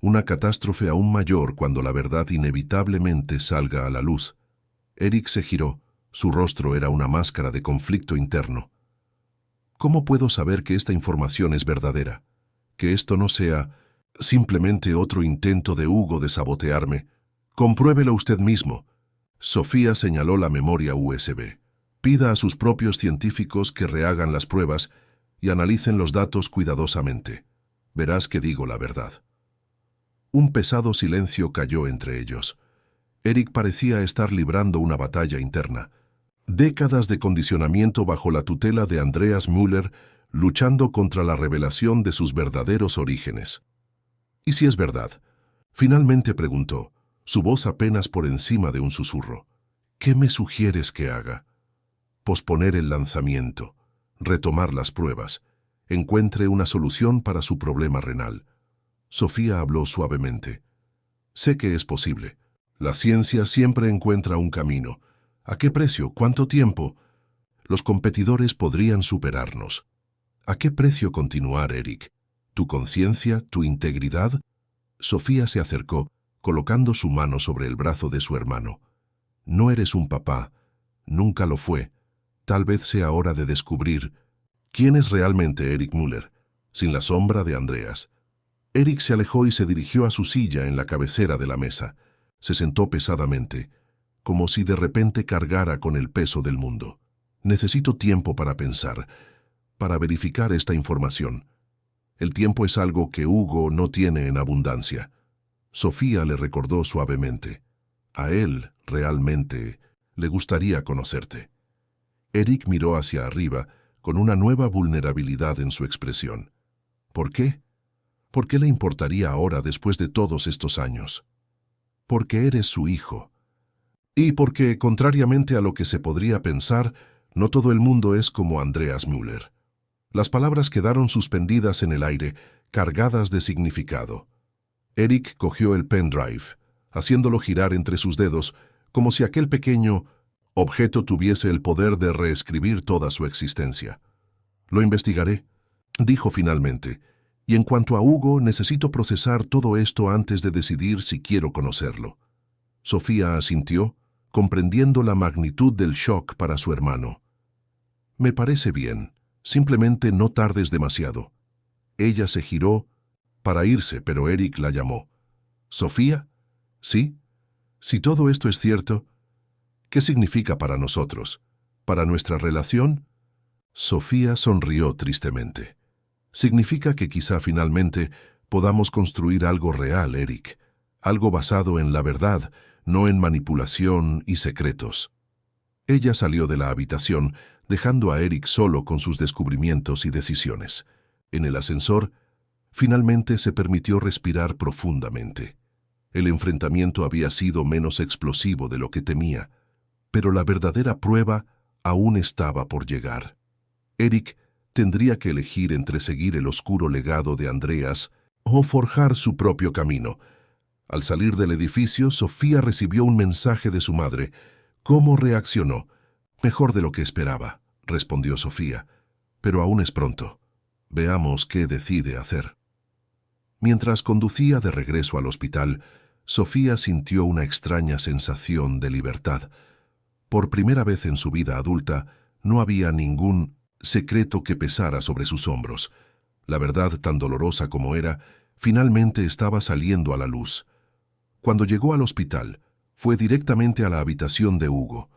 una catástrofe aún mayor cuando la verdad inevitablemente salga a la luz. Eric se giró. Su rostro era una máscara de conflicto interno. ¿Cómo puedo saber que esta información es verdadera? Que esto no sea simplemente otro intento de Hugo de sabotearme. Compruébelo usted mismo. Sofía señaló la memoria USB. Pida a sus propios científicos que rehagan las pruebas y analicen los datos cuidadosamente. Verás que digo la verdad. Un pesado silencio cayó entre ellos. Eric parecía estar librando una batalla interna. Décadas de condicionamiento bajo la tutela de Andreas Müller, luchando contra la revelación de sus verdaderos orígenes. ¿Y si es verdad? Finalmente preguntó, su voz apenas por encima de un susurro. ¿Qué me sugieres que haga? Posponer el lanzamiento, retomar las pruebas, encuentre una solución para su problema renal. Sofía habló suavemente. Sé que es posible. La ciencia siempre encuentra un camino. ¿A qué precio? ¿Cuánto tiempo? Los competidores podrían superarnos. ¿A qué precio continuar, Eric? ¿Tu conciencia? ¿Tu integridad? Sofía se acercó, colocando su mano sobre el brazo de su hermano. No eres un papá. Nunca lo fue. Tal vez sea hora de descubrir quién es realmente Eric Müller, sin la sombra de Andreas. Eric se alejó y se dirigió a su silla en la cabecera de la mesa. Se sentó pesadamente, como si de repente cargara con el peso del mundo. Necesito tiempo para pensar, para verificar esta información. El tiempo es algo que Hugo no tiene en abundancia. Sofía le recordó suavemente. A él, realmente, le gustaría conocerte. Eric miró hacia arriba, con una nueva vulnerabilidad en su expresión. ¿Por qué? ¿Por qué le importaría ahora después de todos estos años? Porque eres su hijo. Y porque, contrariamente a lo que se podría pensar, no todo el mundo es como Andreas Müller. Las palabras quedaron suspendidas en el aire, cargadas de significado. Eric cogió el pendrive, haciéndolo girar entre sus dedos, como si aquel pequeño objeto tuviese el poder de reescribir toda su existencia. Lo investigaré, dijo finalmente, y en cuanto a Hugo, necesito procesar todo esto antes de decidir si quiero conocerlo. Sofía asintió, comprendiendo la magnitud del shock para su hermano. Me parece bien, simplemente no tardes demasiado. Ella se giró para irse, pero Eric la llamó. ¿Sofía? ¿Sí? Si todo esto es cierto, ¿qué significa para nosotros? ¿Para nuestra relación? Sofía sonrió tristemente. Significa que quizá finalmente podamos construir algo real, Eric. Algo basado en la verdad, no en manipulación y secretos. Ella salió de la habitación, dejando a Eric solo con sus descubrimientos y decisiones. En el ascensor, finalmente se permitió respirar profundamente. El enfrentamiento había sido menos explosivo de lo que temía, pero la verdadera prueba aún estaba por llegar. Eric tendría que elegir entre seguir el oscuro legado de Andreas o forjar su propio camino. Al salir del edificio, Sofía recibió un mensaje de su madre. ¿Cómo reaccionó? Mejor de lo que esperaba, respondió Sofía, pero aún es pronto. Veamos qué decide hacer. Mientras conducía de regreso al hospital, Sofía sintió una extraña sensación de libertad. Por primera vez en su vida adulta, no había ningún secreto que pesara sobre sus hombros. La verdad, tan dolorosa como era, finalmente estaba saliendo a la luz. Cuando llegó al hospital, fue directamente a la habitación de Hugo.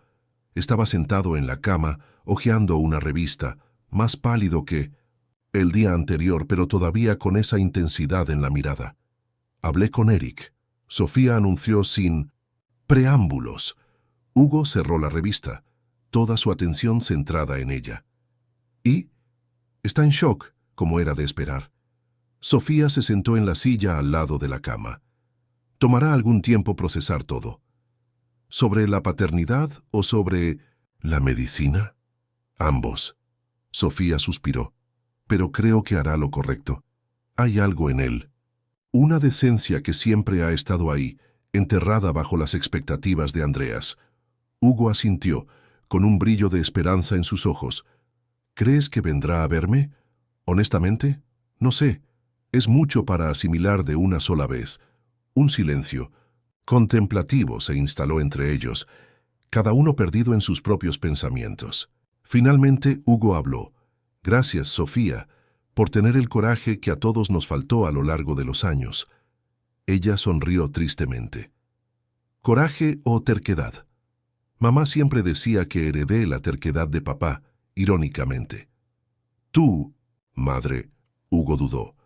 Estaba sentado en la cama, hojeando una revista, más pálido que el día anterior, pero todavía con esa intensidad en la mirada. Hablé con Eric. Sofía anunció sin preámbulos. Hugo cerró la revista, toda su atención centrada en ella. ¿Y? Está en shock, como era de esperar. Sofía se sentó en la silla al lado de la cama. Tomará algún tiempo procesar todo. ¿Sobre la paternidad o sobre la medicina? Ambos. Sofía suspiró. Pero creo que hará lo correcto. Hay algo en él. Una decencia que siempre ha estado ahí, enterrada bajo las expectativas de Andreas. Hugo asintió, con un brillo de esperanza en sus ojos. ¿Crees que vendrá a verme? Honestamente, no sé. Es mucho para asimilar de una sola vez. Un silencio contemplativo se instaló entre ellos, cada uno perdido en sus propios pensamientos. Finalmente, Hugo habló. Gracias, Sofía, por tener el coraje que a todos nos faltó a lo largo de los años. Ella sonrió tristemente. ¿Coraje o terquedad? Mamá siempre decía que heredé la terquedad de papá, irónicamente. Tú, madre, Hugo dudó.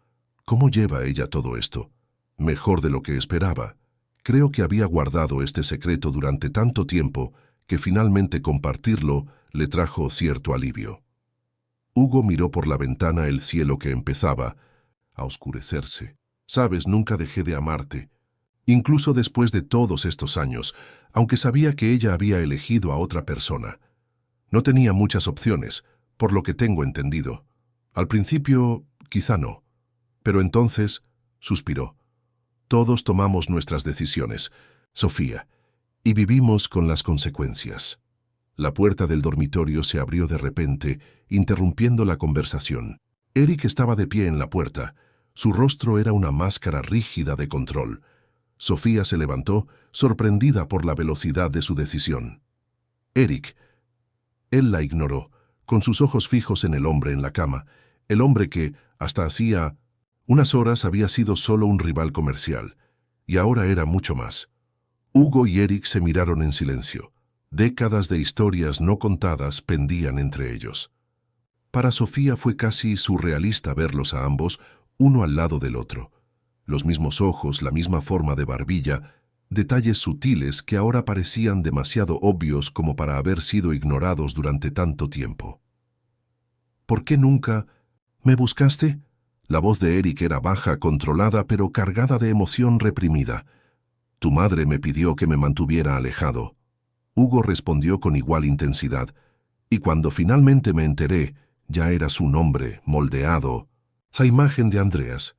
¿Cómo lleva ella todo esto? Mejor de lo que esperaba. Creo que había guardado este secreto durante tanto tiempo que finalmente compartirlo le trajo cierto alivio. Hugo miró por la ventana el cielo que empezaba a oscurecerse. Sabes, nunca dejé de amarte. Incluso después de todos estos años, aunque sabía que ella había elegido a otra persona. No tenía muchas opciones, por lo que tengo entendido. Al principio, quizá no. Pero entonces, suspiró. Todos tomamos nuestras decisiones, Sofía, y vivimos con las consecuencias. La puerta del dormitorio se abrió de repente, interrumpiendo la conversación. Eric estaba de pie en la puerta. Su rostro era una máscara rígida de control. Sofía se levantó, sorprendida por la velocidad de su decisión. Eric. Él la ignoró, con sus ojos fijos en el hombre en la cama, el hombre que, hasta hacía Unas horas había sido solo un rival comercial, y ahora era mucho más. Hugo y Eric se miraron en silencio. Décadas de historias no contadas pendían entre ellos. Para Sofía fue casi surrealista verlos a ambos, uno al lado del otro. Los mismos ojos, la misma forma de barbilla, detalles sutiles que ahora parecían demasiado obvios como para haber sido ignorados durante tanto tiempo. ¿Por qué nunca me buscaste? La voz de Eric era baja, controlada, pero cargada de emoción reprimida. Tu madre me pidió que me mantuviera alejado. Hugo respondió con igual intensidad, y cuando finalmente me enteré, ya era su nombre, moldeado, esa imagen de Andreas.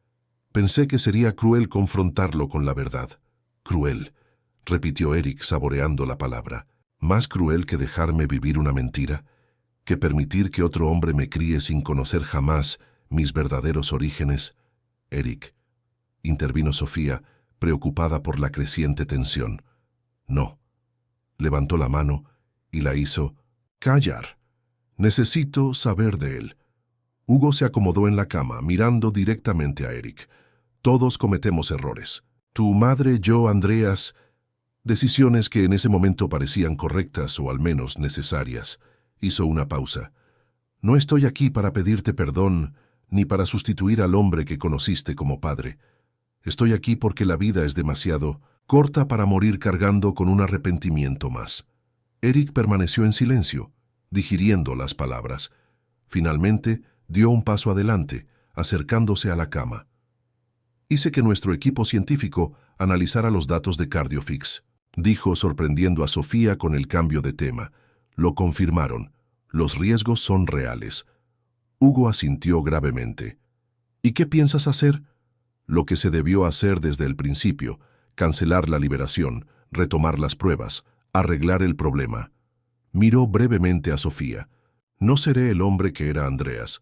Pensé que sería cruel confrontarlo con la verdad. Cruel, repitió Eric saboreando la palabra. Más cruel que dejarme vivir una mentira, que permitir que otro hombre me críe sin conocer jamás mis verdaderos orígenes. Eric, intervino Sofía, preocupada por la creciente tensión. No. Levantó la mano y la hizo callar. Necesito saber de él. Hugo se acomodó en la cama, mirando directamente a Eric. Todos cometemos errores. Tu madre, yo, Andreas, decisiones que en ese momento parecían correctas o al menos necesarias. Hizo una pausa. No estoy aquí para pedirte perdón ni para sustituir al hombre que conociste como padre. Estoy aquí porque la vida es demasiado corta para morir cargando con un arrepentimiento más. Eric permaneció en silencio, digiriendo las palabras. Finalmente, dio un paso adelante, acercándose a la cama. Hice que nuestro equipo científico analizara los datos de CardioFix, dijo sorprendiendo a Sofía con el cambio de tema. Lo confirmaron. Los riesgos son reales. Hugo asintió gravemente. ¿Y qué piensas hacer? Lo que se debió hacer desde el principio: cancelar la liberación, retomar las pruebas, arreglar el problema. Miró brevemente a Sofía. No seré el hombre que era Andreas.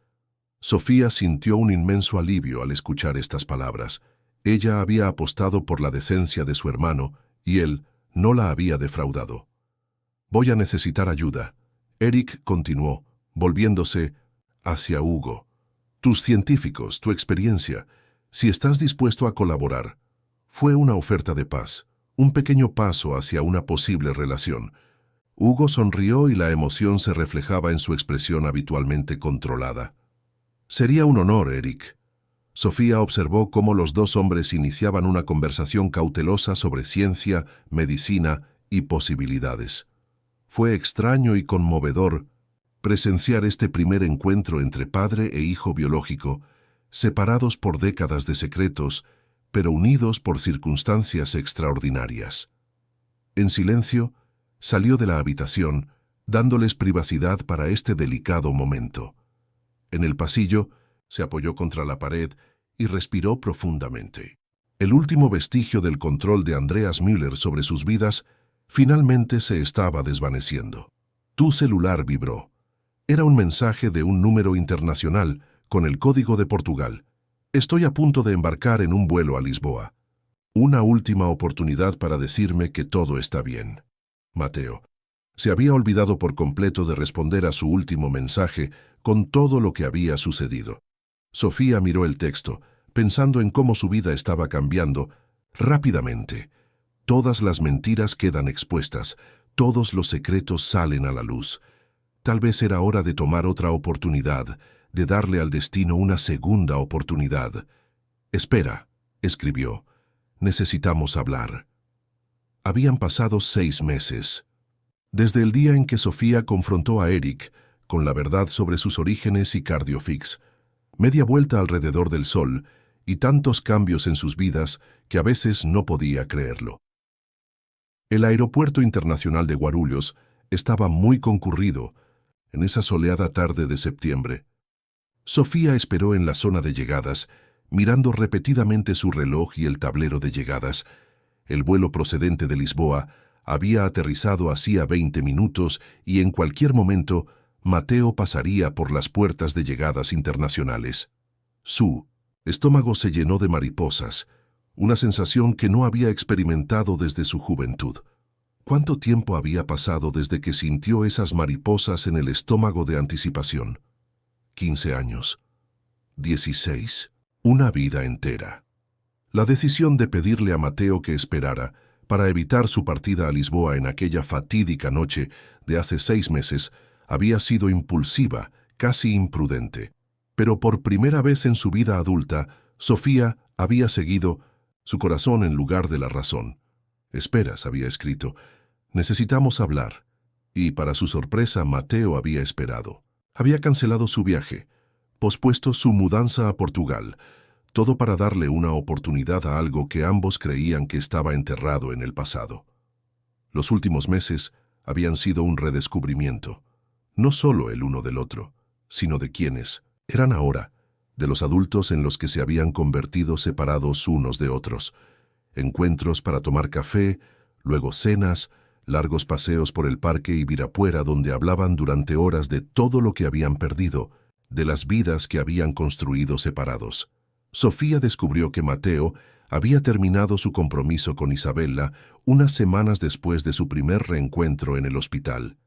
Sofía sintió un inmenso alivio al escuchar estas palabras. Ella había apostado por la decencia de su hermano y él no la había defraudado. Voy a necesitar ayuda. Eric continuó, volviéndose hacia Hugo. Tus científicos, tu experiencia, si estás dispuesto a colaborar. Fue una oferta de paz, un pequeño paso hacia una posible relación. Hugo sonrió y la emoción se reflejaba en su expresión habitualmente controlada. Sería un honor, Eric. Sofía observó cómo los dos hombres iniciaban una conversación cautelosa sobre ciencia, medicina y posibilidades. Fue extraño y conmovedor presenciar este primer encuentro entre padre e hijo biológico, separados por décadas de secretos, pero unidos por circunstancias extraordinarias. En silencio, salió de la habitación, dándoles privacidad para este delicado momento. En el pasillo, se apoyó contra la pared y respiró profundamente. El último vestigio del control de Andreas Müller sobre sus vidas finalmente se estaba desvaneciendo. Tu celular vibró. Era un mensaje de un número internacional con el código de Portugal. Estoy a punto de embarcar en un vuelo a Lisboa. Una última oportunidad para decirme que todo está bien. Mateo. Se había olvidado por completo de responder a su último mensaje con todo lo que había sucedido. Sofía miró el texto, pensando en cómo su vida estaba cambiando rápidamente. Todas las mentiras quedan expuestas, todos los secretos salen a la luz. Tal vez era hora de tomar otra oportunidad, de darle al destino una segunda oportunidad. Espera, escribió. Necesitamos hablar. Habían pasado 6 meses. Desde el día en que Sofía confrontó a Eric con la verdad sobre sus orígenes y CardioFix, media vuelta alrededor del sol y tantos cambios en sus vidas que a veces no podía creerlo. El aeropuerto internacional de Guarulhos estaba muy concurrido en esa soleada tarde de septiembre. Sofía esperó en la zona de llegadas, mirando repetidamente su reloj y el tablero de llegadas. El vuelo procedente de Lisboa había aterrizado hacía 20 minutos y en cualquier momento Mateo pasaría por las puertas de llegadas internacionales. Su estómago se llenó de mariposas, una sensación que no había experimentado desde su juventud. ¿Cuánto tiempo había pasado desde que sintió esas mariposas en el estómago de anticipación? 15 años. 16. Una vida entera. La decisión de pedirle a Mateo que esperara para evitar su partida a Lisboa en aquella fatídica noche de hace 6 meses había sido impulsiva, casi imprudente. Pero por primera vez en su vida adulta, Sofía había seguido su corazón en lugar de la razón. «Esperas», había escrito, «necesitamos hablar». Y para su sorpresa, Mateo había esperado. Había cancelado su viaje, pospuesto su mudanza a Portugal, todo para darle una oportunidad a algo que ambos creían que estaba enterrado en el pasado. Los últimos meses habían sido un redescubrimiento, no solo el uno del otro, sino de quienes eran ahora, de los adultos en los que se habían convertido separados unos de otros. Encuentros para tomar café, luego cenas, largos paseos por el parque Ibirapuera donde hablaban durante horas de todo lo que habían perdido, de las vidas que habían construido separados. Sofía descubrió que Mateo había terminado su compromiso con Isabella unas semanas después de su primer reencuentro en el hospital.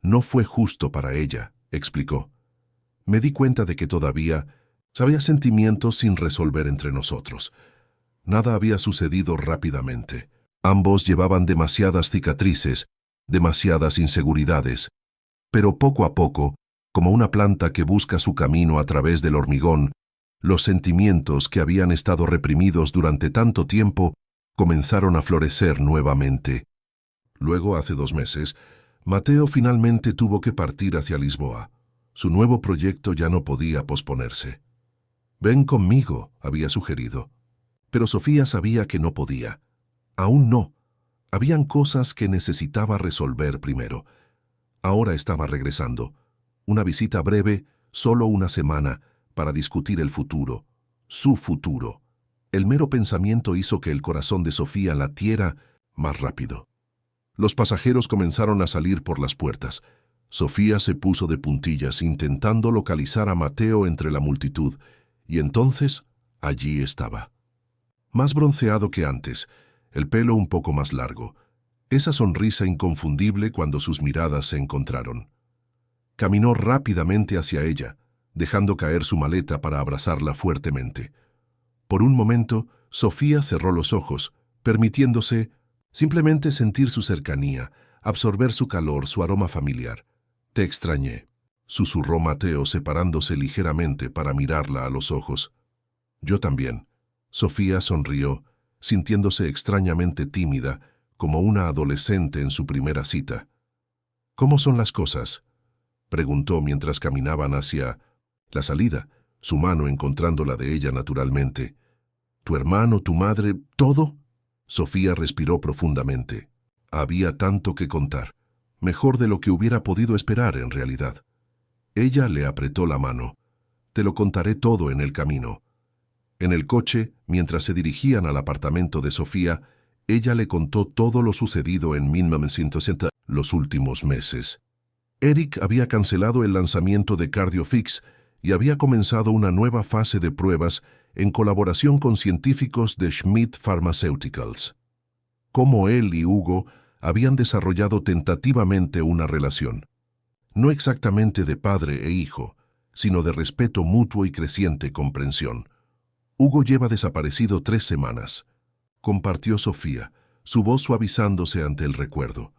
«No fue justo para ella», explicó. «Me di cuenta de que todavía había sentimientos sin resolver entre nosotros. Nada había sucedido rápidamente. Ambos llevaban demasiadas cicatrices, demasiadas inseguridades. Pero poco a poco, como una planta que busca su camino a través del hormigón, los sentimientos que habían estado reprimidos durante tanto tiempo comenzaron a florecer nuevamente. Luego, hace 2 meses, Mateo finalmente tuvo que partir hacia Lisboa. Su nuevo proyecto ya no podía posponerse. «Ven conmigo», había sugerido. Pero Sofía sabía que no podía. Aún no. Habían cosas que necesitaba resolver primero. Ahora estaba regresando. Una visita breve, solo una semana, para discutir el futuro, su futuro. El mero pensamiento hizo que el corazón de Sofía latiera más rápido. Los pasajeros comenzaron a salir por las puertas. Sofía se puso de puntillas intentando localizar a Mateo entre la multitud, y entonces allí estaba. Más bronceado que antes, el pelo un poco más largo, esa sonrisa inconfundible cuando sus miradas se encontraron. Caminó rápidamente hacia ella, dejando caer su maleta para abrazarla fuertemente. Por un momento, Sofía cerró los ojos, permitiéndose simplemente sentir su cercanía, absorber su calor, su aroma familiar. «Te extrañé», susurró Mateo separándose ligeramente para mirarla a los ojos. «Yo también». Sofía sonrió, sintiéndose extrañamente tímida, como una adolescente en su primera cita. «¿Cómo son las cosas?», preguntó mientras caminaban hacia la salida, su mano encontrando la de ella naturalmente. «¿Tu hermano, tu madre, todo?» Sofía respiró profundamente. Había tanto que contar, mejor de lo que hubiera podido esperar en realidad. Ella le apretó la mano. «Te lo contaré todo en el camino». En el coche, mientras se dirigían al apartamento de Sofía, ella le contó todo lo sucedido en 1960, los últimos meses. Eric había cancelado el lanzamiento de CardioFix y había comenzado una nueva fase de pruebas en colaboración con científicos de Schmidt Pharmaceuticals. Como él y Hugo habían desarrollado tentativamente una relación, no exactamente de padre e hijo, sino de respeto mutuo y creciente comprensión. Hugo lleva desaparecido 3 semanas, compartió Sofía, su voz suavizándose ante el recuerdo.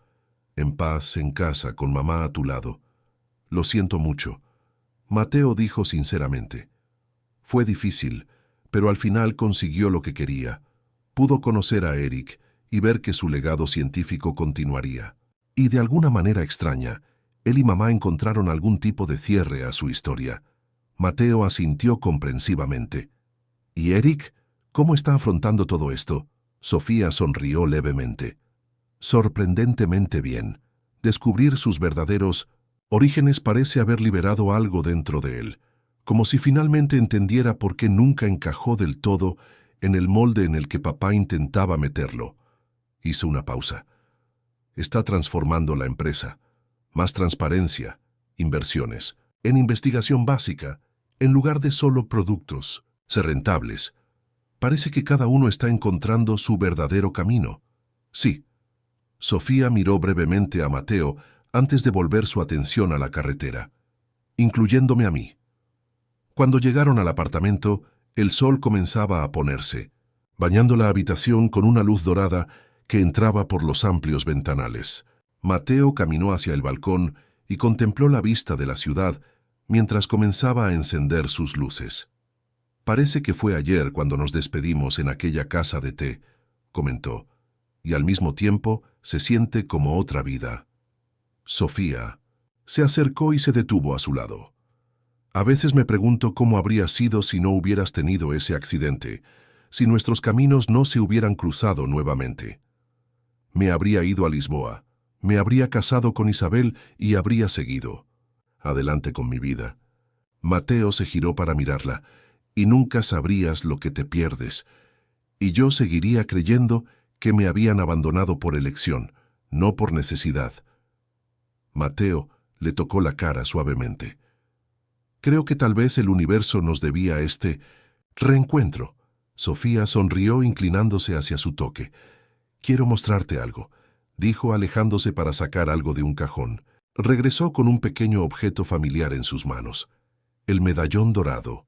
En paz, en casa, con mamá a tu lado. Lo siento mucho. Mateo dijo sinceramente. Fue difícil, pero al final consiguió lo que quería. Pudo conocer a Eric y ver que su legado científico continuaría. Y de alguna manera extraña, él y mamá encontraron algún tipo de cierre a su historia. Mateo asintió comprensivamente. ¿Y Eric? ¿Cómo está afrontando todo esto? Sofía sonrió levemente. Sorprendentemente bien. Descubrir sus verdaderos orígenes parece haber liberado algo dentro de él, como si finalmente entendiera por qué nunca encajó del todo en el molde en el que papá intentaba meterlo. Hizo una pausa. Está transformando la empresa. Más transparencia, inversiones, en investigación básica, en lugar de solo productos, ser rentables. Parece que cada uno está encontrando su verdadero camino. Sí. Sofía miró brevemente a Mateo antes de volver su atención a la carretera, incluyéndome a mí. Cuando llegaron al apartamento, El sol comenzaba a ponerse, bañando la habitación con una luz dorada que entraba por los amplios ventanales. Mateo caminó hacia el balcón y contempló la vista de la ciudad mientras comenzaba a encender sus luces. «Parece que fue ayer cuando nos despedimos en aquella casa de té», comentó, «y al mismo tiempo se siente como otra vida». Sofía se acercó y se detuvo a su lado. «A veces me pregunto cómo habría sido si no hubieras tenido ese accidente, si nuestros caminos no se hubieran cruzado nuevamente. Me habría ido a Lisboa, me habría casado con Isabel y habría seguido adelante con mi vida». Mateo se giró para mirarla. «Y nunca sabrías lo que te pierdes. Y yo seguiría creyendo que me habían abandonado por elección, no por necesidad». Mateo le tocó la cara suavemente. «Creo que tal vez el universo nos debía este reencuentro». Sofía sonrió inclinándose hacia su toque. «Quiero mostrarte algo», dijo alejándose para sacar algo de un cajón. Regresó con un pequeño objeto familiar en sus manos. El medallón dorado.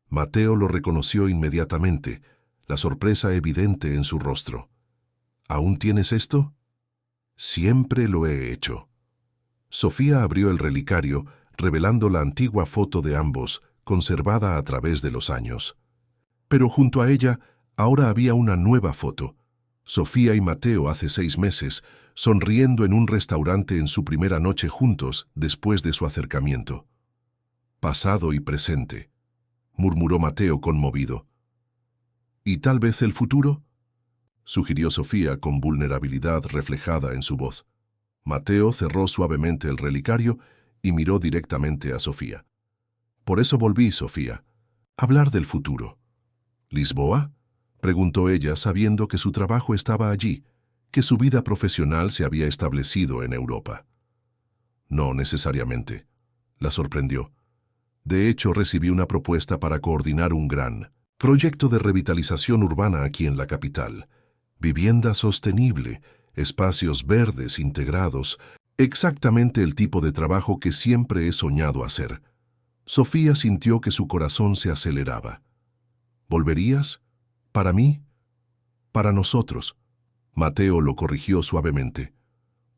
Mateo lo reconoció inmediatamente, la sorpresa evidente en su rostro. «¿Aún tienes esto?» «Siempre lo he hecho». Sofía abrió el relicario, revelando la antigua foto de ambos, conservada a través de los años. Pero junto a ella, ahora había una nueva foto. Sofía y Mateo hace 6 meses, sonriendo en un restaurante en su primera noche juntos después de su acercamiento. «Pasado y presente», murmuró Mateo conmovido. «¿Y tal vez el futuro?», sugirió Sofía con vulnerabilidad reflejada en su voz. Mateo cerró suavemente el relicario y miró directamente a Sofía. «Por eso volví, Sofía. Hablar del futuro». «¿Lisboa?», preguntó ella, sabiendo que su trabajo estaba allí, que su vida profesional se había establecido en Europa. «No necesariamente», la sorprendió. «De hecho, recibí una propuesta para coordinar un gran proyecto de revitalización urbana aquí en la capital. Vivienda sostenible, espacios verdes integrados, exactamente el tipo de trabajo que siempre he soñado hacer». Sofía sintió que su corazón se aceleraba. «¿Volverías? ¿Para mí? Para nosotros». Mateo lo corrigió suavemente.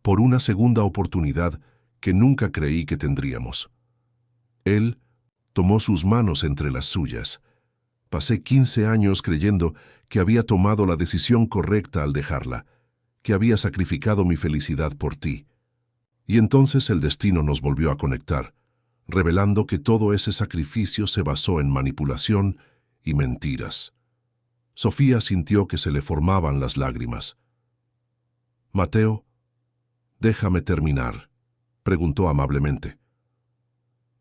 «Por una segunda oportunidad que nunca creí que tendríamos». Él tomó sus manos entre las suyas. «Pasé 15 años creyendo que había tomado la decisión correcta al dejarla, que había sacrificado mi felicidad por ti. Y entonces el destino nos volvió a conectar, revelando que todo ese sacrificio se basó en manipulación y mentiras». Sofía sintió que se le formaban las lágrimas. «Mateo, déjame terminar», preguntó amablemente.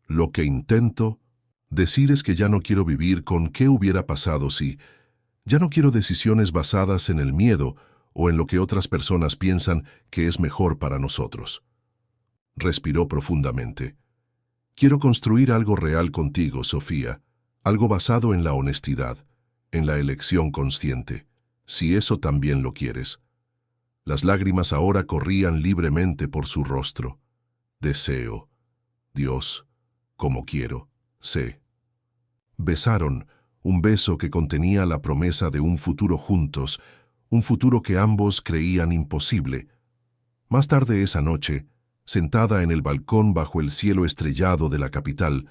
«Lo que intento decir es que ya no quiero vivir con qué hubiera pasado si. Ya no quiero decisiones basadas en el miedo o en lo que otras personas piensan que es mejor para nosotros». Respiró profundamente. «Quiero construir algo real contigo, Sofía, algo basado en la honestidad, en la elección consciente, si eso también lo quieres». Las lágrimas ahora corrían libremente por su rostro. «Deseo, Dios, como quiero, sé». Besaron, un beso que contenía la promesa de un futuro juntos, un futuro que ambos creían imposible. Más tarde esa noche, sentada en el balcón bajo el cielo estrellado de la capital,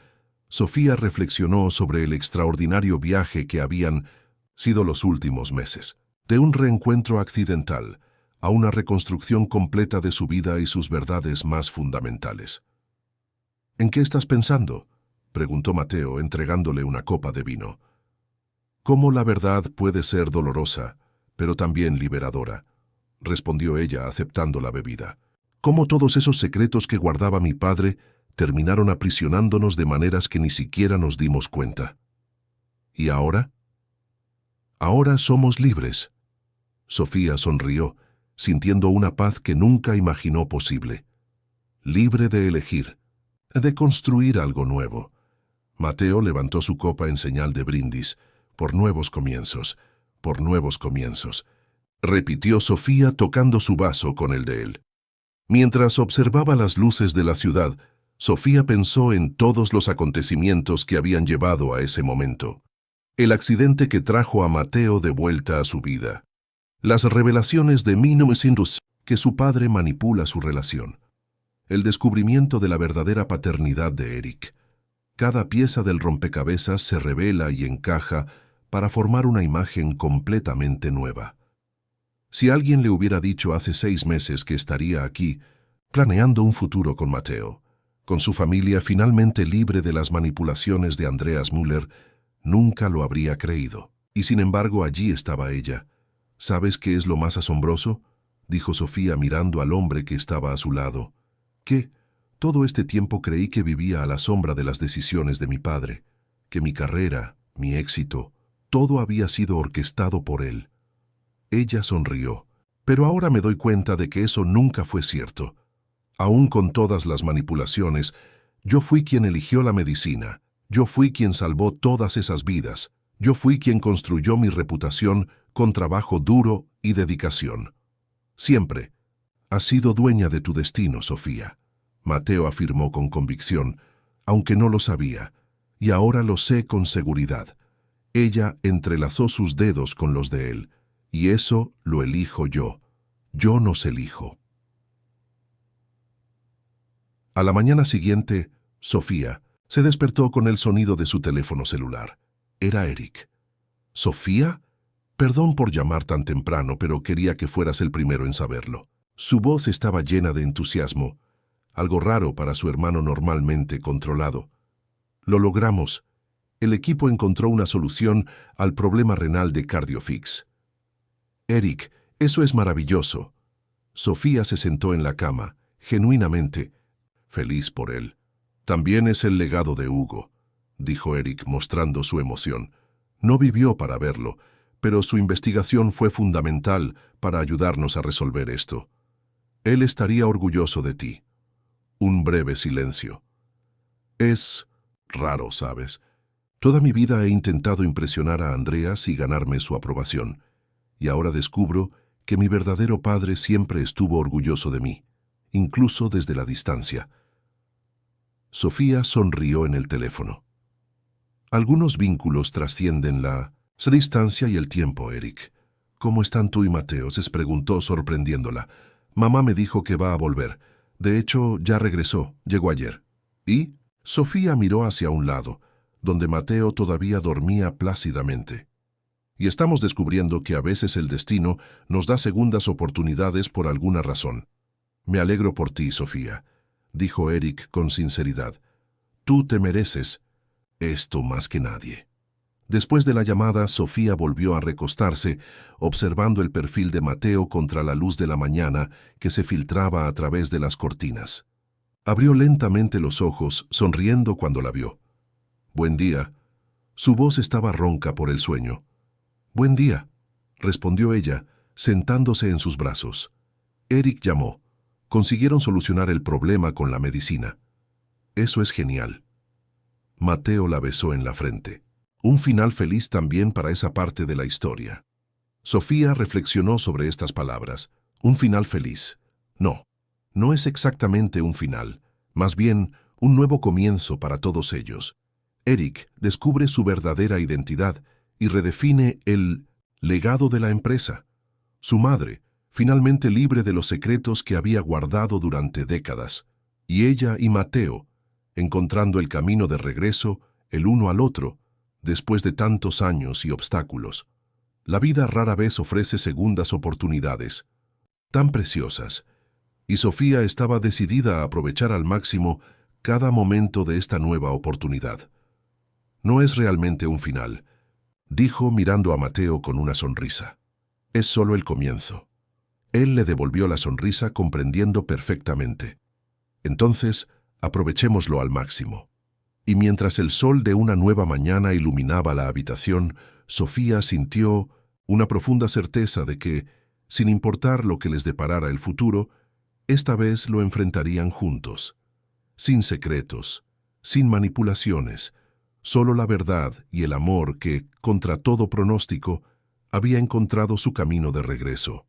Sofía reflexionó sobre el extraordinario viaje que habían sido los últimos meses. De un reencuentro accidental a una reconstrucción completa de su vida y sus verdades más fundamentales. «¿En qué estás pensando?», preguntó Mateo, entregándole una copa de vino. «Cómo la verdad puede ser dolorosa, pero también liberadora», respondió ella aceptando la bebida. «Cómo todos esos secretos que guardaba mi padre terminaron aprisionándonos de maneras que ni siquiera nos dimos cuenta. ¿Y ahora? Ahora somos libres». Sofía sonrió, sintiendo una paz que nunca imaginó posible. Libre de elegir, de construir algo nuevo. Mateo levantó su copa en señal de brindis, por nuevos comienzos, por nuevos comienzos. Repitió Sofía tocando su vaso con el de él. Mientras observaba las luces de la ciudad, Sofía pensó en todos los acontecimientos que habían llevado a ese momento. El accidente que trajo a Mateo de vuelta a su vida. Las revelaciones de 1900 que su padre manipula su relación. El descubrimiento de la verdadera paternidad de Eric. Cada pieza del rompecabezas se revela y encaja para formar una imagen completamente nueva. Si alguien le hubiera dicho hace 6 meses que estaría aquí, planeando un futuro con Mateo, con su familia finalmente libre de las manipulaciones de Andreas Müller, nunca lo habría creído. Y sin embargo allí estaba ella. ¿Sabes qué es lo más asombroso?, dijo Sofía mirando al hombre que estaba a su lado. ¿Qué? Todo este tiempo creí que vivía a la sombra de las decisiones de mi padre, que mi carrera, mi éxito, todo había sido orquestado por él. Ella sonrió, pero ahora me doy cuenta de que eso nunca fue cierto. Aún con todas las manipulaciones, yo fui quien eligió la medicina, yo fui quien salvó todas esas vidas, yo fui quien construyó mi reputación con trabajo duro y dedicación. Siempre. Has sido dueña de tu destino, Sofía. Mateo afirmó con convicción, aunque no lo sabía, y ahora lo sé con seguridad. Ella entrelazó sus dedos con los de él, y eso lo elijo yo. Yo nos elijo. A la mañana siguiente, Sofía se despertó con el sonido de su teléfono celular. Era Eric. ¿Sofía? Perdón por llamar tan temprano, pero quería que fueras el primero en saberlo. Su voz estaba llena de entusiasmo, algo raro para su hermano normalmente controlado. Lo logramos. El equipo encontró una solución al problema renal de CardioFix. Eric, eso es maravilloso. Sofía se sentó en la cama, genuinamente feliz por él. También es el legado de Hugo, dijo Eric mostrando su emoción. No vivió para verlo, pero su investigación fue fundamental para ayudarnos a resolver esto. Él estaría orgulloso de ti. Un breve silencio. Es raro, ¿sabes? Toda mi vida he intentado impresionar a Andreas y ganarme su aprobación, y ahora descubro que mi verdadero padre siempre estuvo orgulloso de mí, incluso desde la distancia. Sofía sonrió en el teléfono. Algunos vínculos trascienden la distancia y el tiempo, Eric. ¿Cómo están tú y Mateo?, se preguntó sorprendiéndola. Mamá me dijo que va a volver. De hecho, ya regresó, llegó ayer. ¿Y? Sofía miró hacia un lado, donde Mateo todavía dormía plácidamente. Y estamos descubriendo que a veces el destino nos da segundas oportunidades por alguna razón. Me alegro por ti, Sofía, dijo Eric con sinceridad. Tú te mereces esto más que nadie. Después de la llamada, Sofía volvió a recostarse, observando el perfil de Mateo contra la luz de la mañana que se filtraba a través de las cortinas. Abrió lentamente los ojos, sonriendo cuando la vio. «Buen día». Su voz estaba ronca por el sueño. «Buen día», respondió ella, sentándose en sus brazos. Eric llamó. Consiguieron solucionar el problema con la medicina. Eso es genial. Mateo la besó en la frente. Un final feliz también para esa parte de la historia. Sofía reflexionó sobre estas palabras. Un final feliz. No, no es exactamente un final, más bien un nuevo comienzo para todos ellos. Eric descubre su verdadera identidad y redefine el legado de la empresa. Su madre, finalmente libre de los secretos que había guardado durante décadas. Y ella y Mateo, encontrando el camino de regreso, el uno al otro, después de tantos años y obstáculos. La vida rara vez ofrece segundas oportunidades, tan preciosas, y Sofía estaba decidida a aprovechar al máximo cada momento de esta nueva oportunidad. No es realmente un final, dijo mirando a Mateo con una sonrisa. Es solo el comienzo. Él le devolvió la sonrisa comprendiendo perfectamente. Entonces, aprovechémoslo al máximo. Y mientras el sol de una nueva mañana iluminaba la habitación, Sofía sintió una profunda certeza de que, sin importar lo que les deparara el futuro, esta vez lo enfrentarían juntos, sin secretos, sin manipulaciones, solo la verdad y el amor que, contra todo pronóstico, había encontrado su camino de regreso.